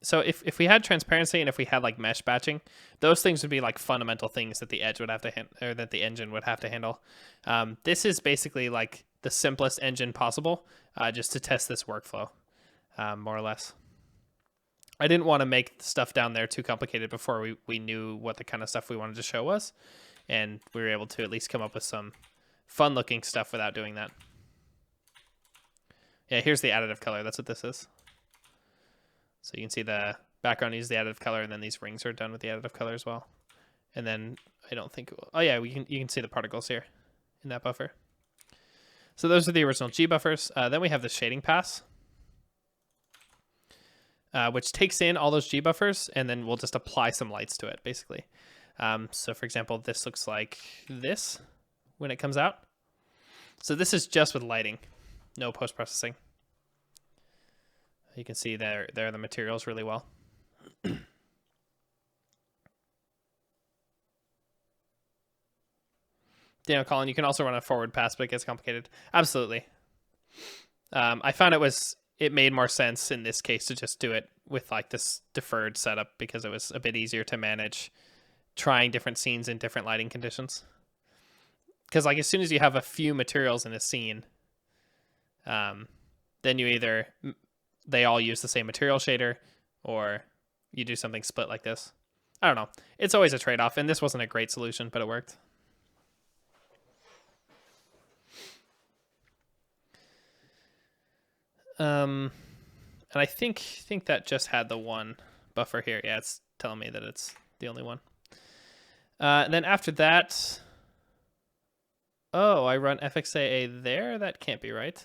so if we had transparency and if we had like mesh batching, those things would be like fundamental things that the edge would have to or that the engine would have to handle. This is basically like the simplest engine possible, just to test this workflow, more or less. I didn't want to make stuff down there too complicated before we knew what the kind of stuff we wanted to show was, and we were able to at least come up with some fun looking stuff without doing that. Yeah, here's the additive color. That's what this is. So you can see the background uses the additive color, and then these rings are done with the additive color as well. And then I don't think, oh yeah, you can see the particles here in that buffer. So those are the original G buffers. Then we have the shading pass, which takes in all those G buffers, and then we'll just apply some lights to it, basically. So for example, this looks like this when it comes out. So this is just with lighting, no post-processing. You can see there are the materials really well. Daniel Colin, you can also run a forward pass, but it gets complicated. Absolutely. I found it made more sense in this case to just do it with like this deferred setup because it was a bit easier to manage trying different scenes in different lighting conditions. Because like as soon as you have a few materials in a scene, then you either they all use the same material shader, or you do something split like this. I don't know. It's always a trade-off, and this wasn't a great solution, but it worked. And I think that just had the one buffer here. Yeah, it's telling me that it's the only one. And then after that, oh, I run FXAA there? That can't be right.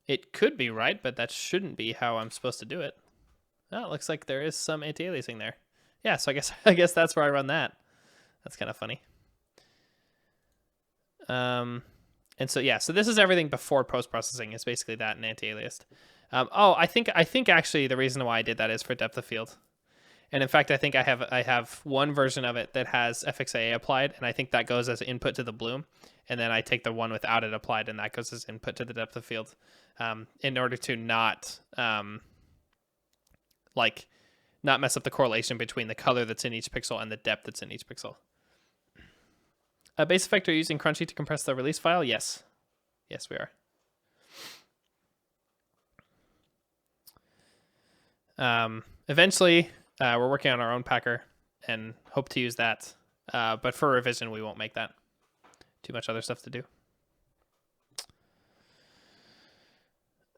It could be right, but that shouldn't be how I'm supposed to do it. Oh, it looks like there is some anti-aliasing there. Yeah, so I guess that's where I run that. That's kind of funny. And so yeah, so this is everything before post-processing. It's basically that and anti-aliased. Oh, I think actually the reason why I did that is for depth of field. And in fact, I think I have one version of it that has FXAA applied, and I think that goes as input to the bloom. And then I take the one without it applied, and that goes as input to the depth of field, in order to not mess up the correlation between the color that's in each pixel and the depth that's in each pixel. Base Effect, are you using Crunchy to compress the release file? Yes. Yes, we are. Eventually, we're working on our own packer and hope to use that. But for revision, we won't make that. Too much other stuff to do.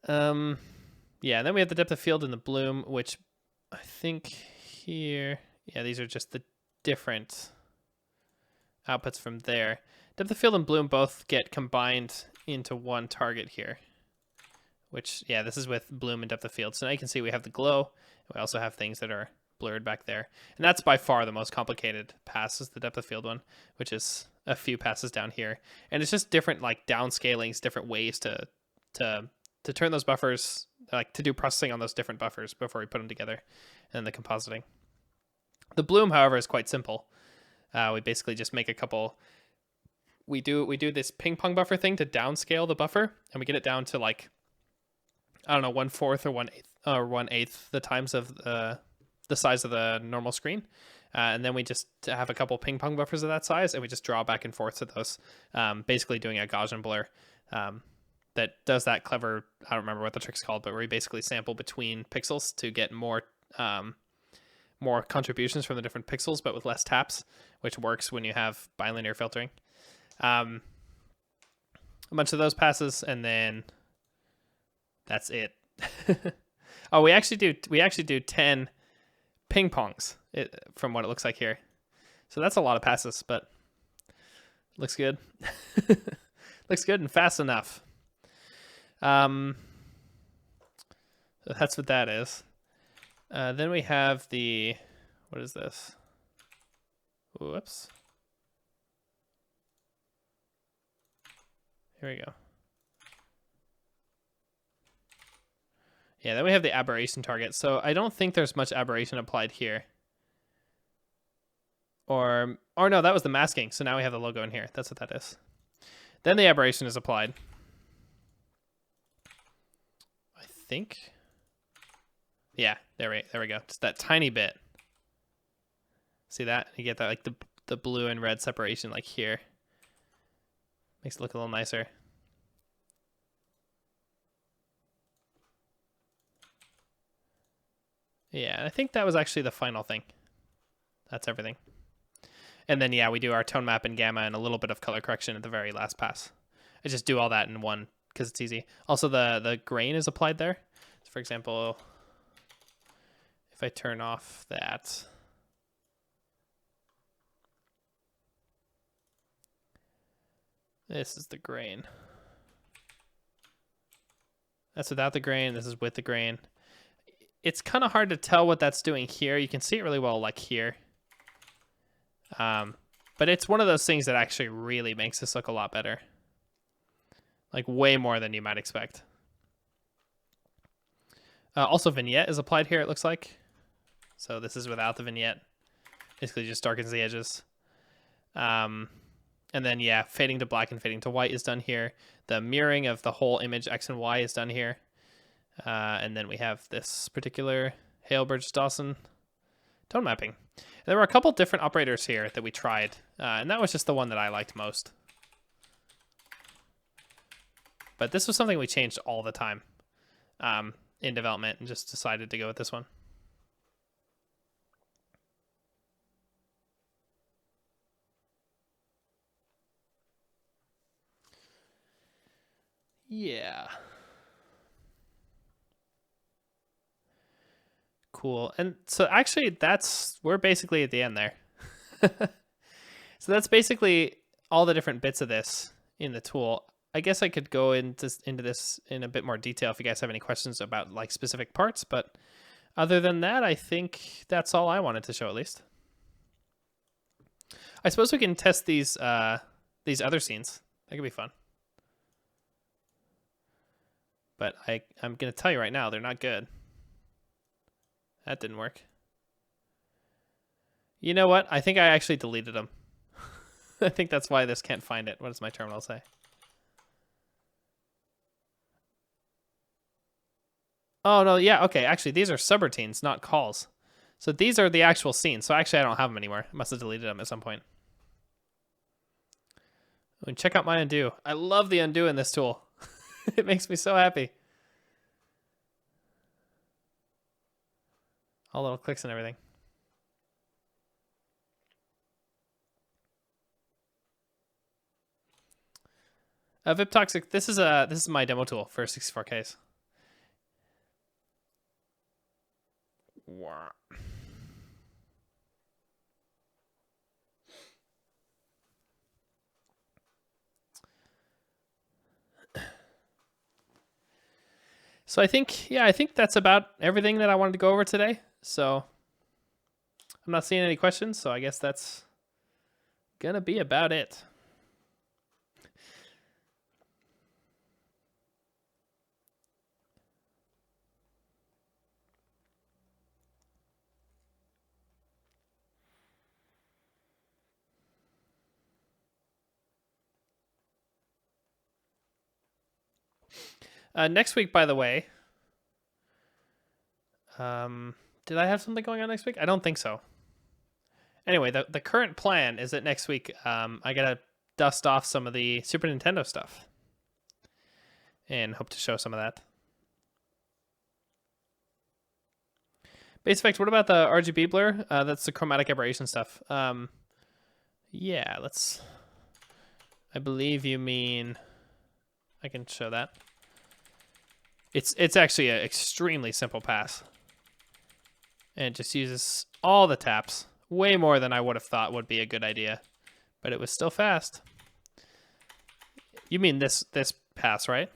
Yeah, and then we have the depth of field and the bloom, which I think here, yeah, these are just the different outputs from there. Depth of field and bloom both get combined into one target here, which, yeah, this is with bloom and depth of field. So now you can see we have the glow. We also have things that are blurred back there. And that's by far the most complicated pass, is the depth of field one, which is a few passes down here. And it's just different, like, downscalings, different ways to turn those buffers, like to do processing on those different buffers before we put them together, and then the compositing. The bloom, however, is quite simple. We basically just make a couple. We do this ping pong buffer thing to downscale the buffer, and we get it down to, like, I don't know, 1/4 or 1/8 the times of the size of the normal screen. And then we just have a couple ping pong buffers of that size, and we just draw back and forth to those, basically doing a Gaussian blur that does that clever, I don't remember what the trick's called, but where we basically sample between pixels to get more contributions from the different pixels, but with less taps, which works when you have bilinear filtering. A bunch of those passes, and then that's it. Oh, we actually do 10 ping pongs from what it looks like here. So that's a lot of passes, but looks good. Looks good and fast enough. So that's what that is. Then we have the, what is this? Whoops. Here we go. Yeah, then we have the aberration target. So I don't think there's much aberration applied here. Or no, that was the masking. So now we have the logo in here. That's what that is. Then the aberration is applied. I think. Yeah, there we go. Just that tiny bit. See that? You get that, like, the blue and red separation, like here. Makes it look a little nicer. Yeah, I think that was actually the final thing. That's everything. And then, yeah, we do our tone map and gamma and a little bit of color correction at the very last pass. I just do all that in one because it's easy. Also, the grain is applied there. So, for example, if I turn off that, this is the grain. That's without the grain. This is with the grain. It's kind of hard to tell what that's doing here. You can see it really well, like here. But it's one of those things that actually really makes this look a lot better. Like, way more than you might expect. Also, vignette is applied here, it looks like. So this is without the vignette. Basically just darkens the edges. And then, yeah, fading to black and fading to white is done here. The mirroring of the whole image, X and Y, is done here. And then we have this particular Hale Burgess-Dawson tone mapping. And there were a couple different operators here that we tried, and that was just the one that I liked most. But this was something we changed all the time in development, and just decided to go with this one. Yeah. Cool. And so actually we're basically at the end there. So that's basically all the different bits of this in the tool. I guess I could go into this in a bit more detail if you guys have any questions about, like, specific parts, but other than that, I think that's all I wanted to show, at least. I suppose we can test these other scenes. That could be fun. But I'm going to tell you right now, they're not good. That didn't work. You know what? I think I actually deleted them. I think that's why this can't find it. What does my terminal say? Oh, no, yeah, okay. Actually, these are subroutines, not calls. So these are the actual scenes. So actually, I don't have them anymore. I must have deleted them at some point. And check out my undo. I love the undo in this tool. It makes me so happy. All little clicks and everything. VipToxic, this is my demo tool for 64Ks. Wow. So I think that's about everything that I wanted to go over today. So I'm not seeing any questions, so I guess that's gonna be about it. Next week, by the way, did I have something going on next week? I don't think so. Anyway, the current plan is that next week I gotta dust off some of the Super Nintendo stuff and hope to show some of that. Base effect, what about the RGB blur? That's the chromatic aberration stuff. Yeah, I believe you mean, I can show that. It's actually an extremely simple pass. And it just uses all the taps. Way more than I would have thought would be a good idea. But it was still fast. You mean this pass, right?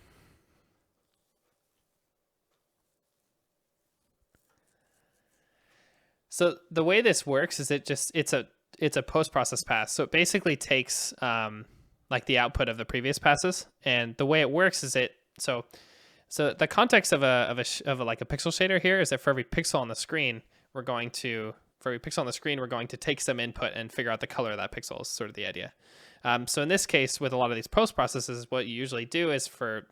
So the way this works is it's a post-process pass. So it basically takes like the output of the previous passes, and the way it works is so the context of a like a pixel shader here is that for every pixel on the screen, we're going to take some input and figure out the color of that pixel is sort of the idea. So in this case, with a lot of these post processes, what you usually do is for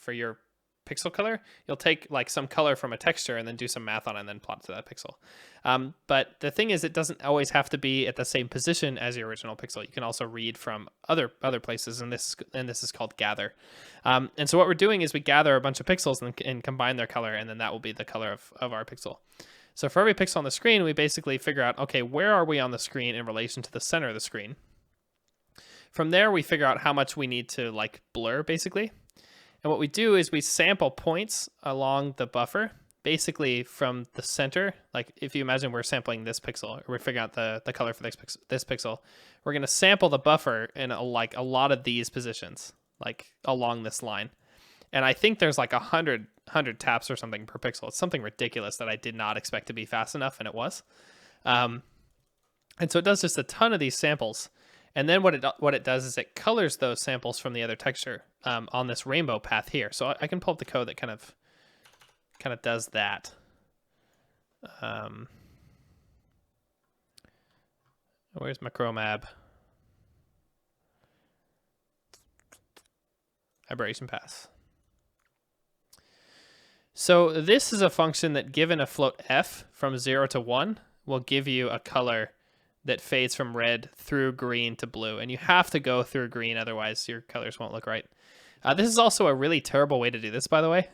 your pixel color, you'll take like some color from a texture and then do some math on it and then plot it to that pixel. But the thing is, it doesn't always have to be at the same position as your original pixel. You can also read from other places, and this is called gather. And so what we're doing is we gather a bunch of pixels and combine their color, and then that will be the color of our pixel. So for every pixel on the screen, we basically figure out, okay, where are we on the screen in relation to the center of the screen? From there, we figure out how much we need to like blur, basically. And what we do is we sample points along the buffer, basically from the center. Like if you imagine we're sampling this pixel, or we're figuring out the color for this pixel, we're going to sample the buffer in a lot of these positions, like along this line. And I think there's like 100 taps or something per pixel. It's something ridiculous that I did not expect to be fast enough, and it was. And so it does just a ton of these samples. And then what it does is it colors those samples from the other texture on this rainbow path here. So I can pull up the code that kind of does that. Where's my chromab? Aberration pass. So this is a function that, given a float f from 0 to 1, will give you a color that fades from red through green to blue. And you have to go through green, otherwise your colors won't look right. This is also a really terrible way to do this, by the way.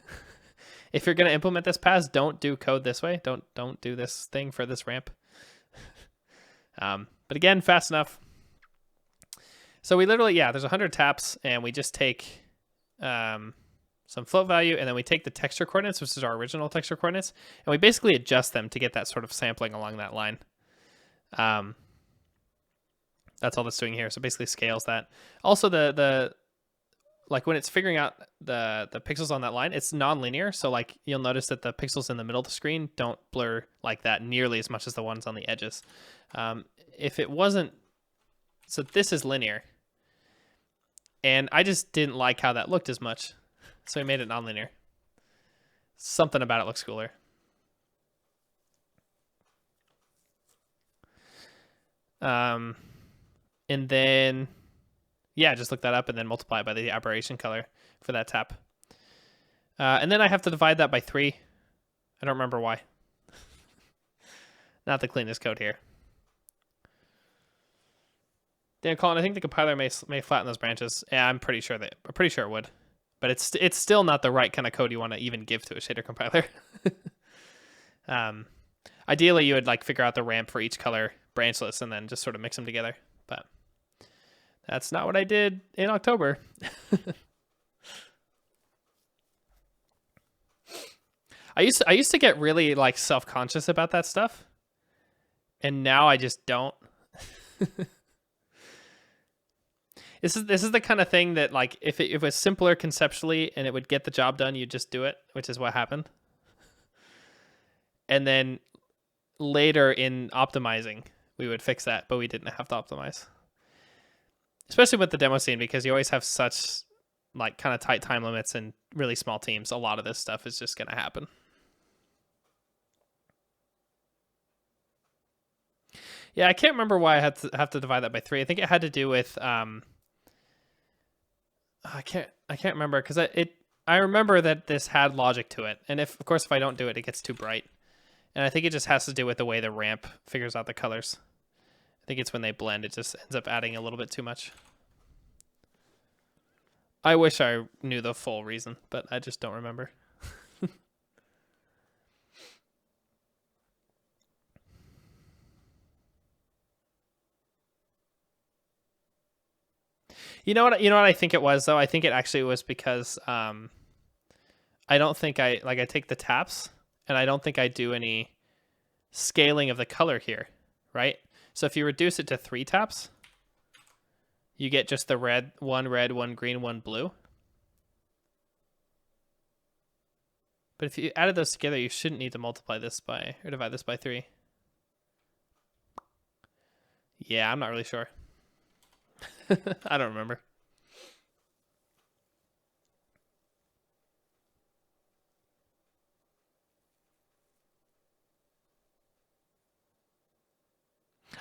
If you're going to implement this pass, don't do code this way. Don't do this thing for this ramp. But again, fast enough. So we literally, there's 100 taps, and we just take some float value, and then we take the texture coordinates, which is our original texture coordinates, and we basically adjust them to get that sort of sampling along that line. That's all that's doing here. So basically scales that. Also, the like when it's figuring out the pixels on that line, it's non-linear. So like you'll notice that the pixels in the middle of the screen don't blur like that nearly as much as the ones on the edges. If it wasn't, so this is linear, and I just didn't like how that looked as much, so we made it non-linear. Something about it looks cooler. And then, just look that up and then multiply it by the aberration color for that tap. And then I have to divide that by 3. I don't remember why. Not the cleanest code here. Dan Colin, I think the compiler may flatten those branches. Yeah, I'm pretty sure it would. But it's still not the right kind of code you want to even give to a shader compiler. Ideally, you would like figure out the ramp for each color branchless and then just sort of mix them together. But that's not what I did in October. I used to get really like self-conscious about that stuff, and now I just don't. This is the kind of thing that like if it was simpler conceptually and it would get the job done, you'd just do it, which is what happened. And then later in optimizing, we would fix that, but we didn't have to optimize. Especially with the demo scene, because you always have such like kind of tight time limits and really small teams. A lot of this stuff is just going to happen. Yeah, I can't remember why I had to have to divide that by 3. I think it had to do with I can't remember because I remember that this had logic to it, and of course if I don't do it, it gets too bright, and I think it just has to do with the way the ramp figures out the colors. I think it's when they blend, it just ends up adding a little bit too much. I wish I knew the full reason, but I just don't remember. You know what I think it was though? I think it actually was because I don't think I take the taps and I don't think I do any scaling of the color here, right? So if you reduce it to 3 taps, you get just the red, one green, one blue. But if you added those together, you shouldn't need to multiply this by or divide this by 3. Yeah, I'm not really sure. I don't remember.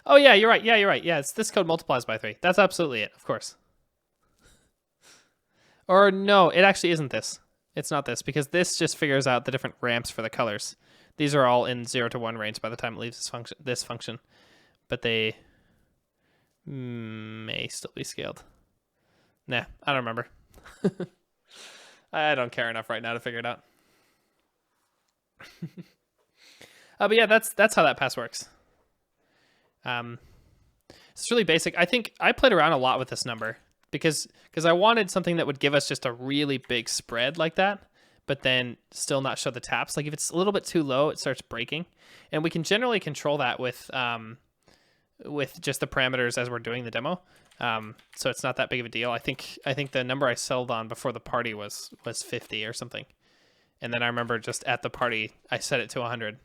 Oh yeah, you're right. Yeah, you're right. Yeah, it's this code multiplies by 3. That's absolutely it, of course. Or no, it actually isn't this. It's not this, because this just figures out the different ramps for the colors. These are all in 0 to 1 range by the time it leaves this function. But they may still be scaled. Nah, I don't remember. I don't care enough right now to figure it out. But yeah, that's how that pass works. It's really basic. I think I played around a lot with this number because I wanted something that would give us just a really big spread like that, but then still not show the taps. Like if it's a little bit too low, it starts breaking, and we can generally control that with just the parameters as we're doing the demo. So it's not that big of a deal. I think the number I settled on before the party was 50 or something, and then I remember just at the party I set it to 100,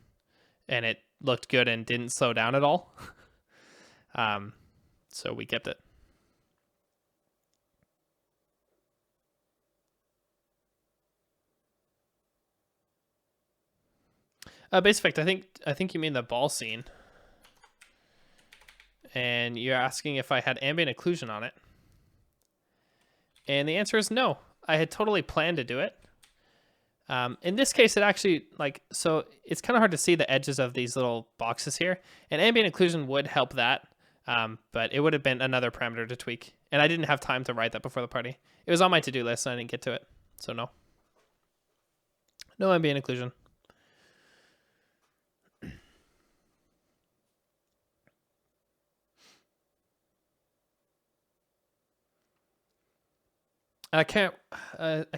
and it looked good and didn't slow down at all. So we kept it. Base effect, I think you mean the ball scene. And you're asking if I had ambient occlusion on it. And the answer is no. I had totally planned to do it. In this case, it actually, so it's kind of hard to see the edges of these little boxes here. And ambient occlusion would help that. But it would have been another parameter to tweak. And I didn't have time to write that before the party. It was on my to-do list and I didn't get to it. So no. No ambient occlusion. I can't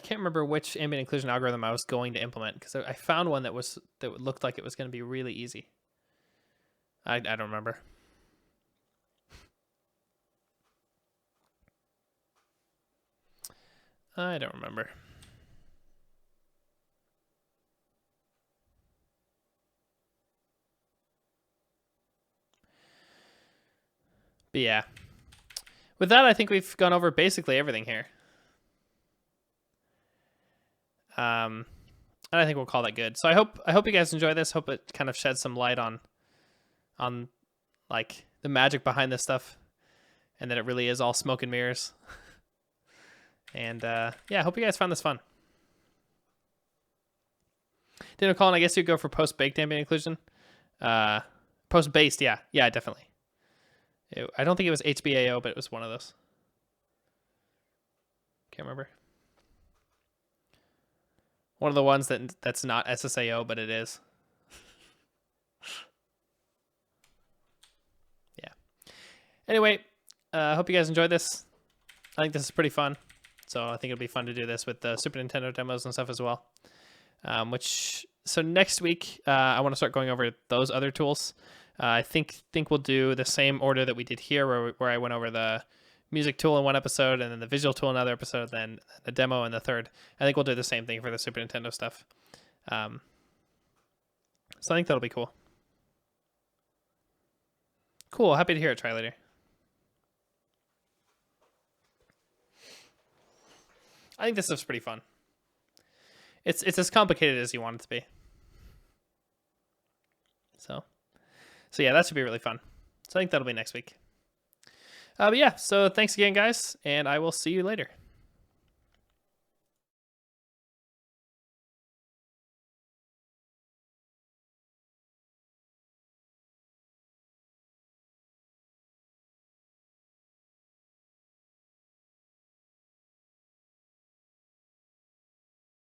remember which ambient occlusion algorithm I was going to implement because I found one that looked like it was going to be really easy. I don't remember. I don't remember. But yeah. With that, I think we've gone over basically everything here. And I think we'll call that good. So I hope you guys enjoy this. Hope it kind of sheds some light on like the magic behind this stuff, and that it really is all smoke and mirrors. And yeah, I hope you guys found this fun. Daniel Colin, I guess you'd go for post-baked ambient occlusion. Post-based, yeah, definitely. I don't think it was HBAO, but it was one of those. Can't remember. One of the ones that's not SSAO, but it is. Yeah. Anyway, I hope you guys enjoyed this. I think this is pretty fun. So I think it'll be fun to do this with the Super Nintendo demos and stuff as well. So next week, I want to start going over those other tools. I think we'll do the same order that we did here, where I went over the music tool in one episode, and then the visual tool in another episode, then the demo in the third. I think we'll do the same thing for the Super Nintendo stuff. So I think that'll be cool. Cool. Happy to hear it, Try Later. I think this stuff's pretty fun. It's as complicated as you want it to be. So yeah, that should be really fun. So I think that'll be next week. But yeah, so thanks again, guys, and I will see you later.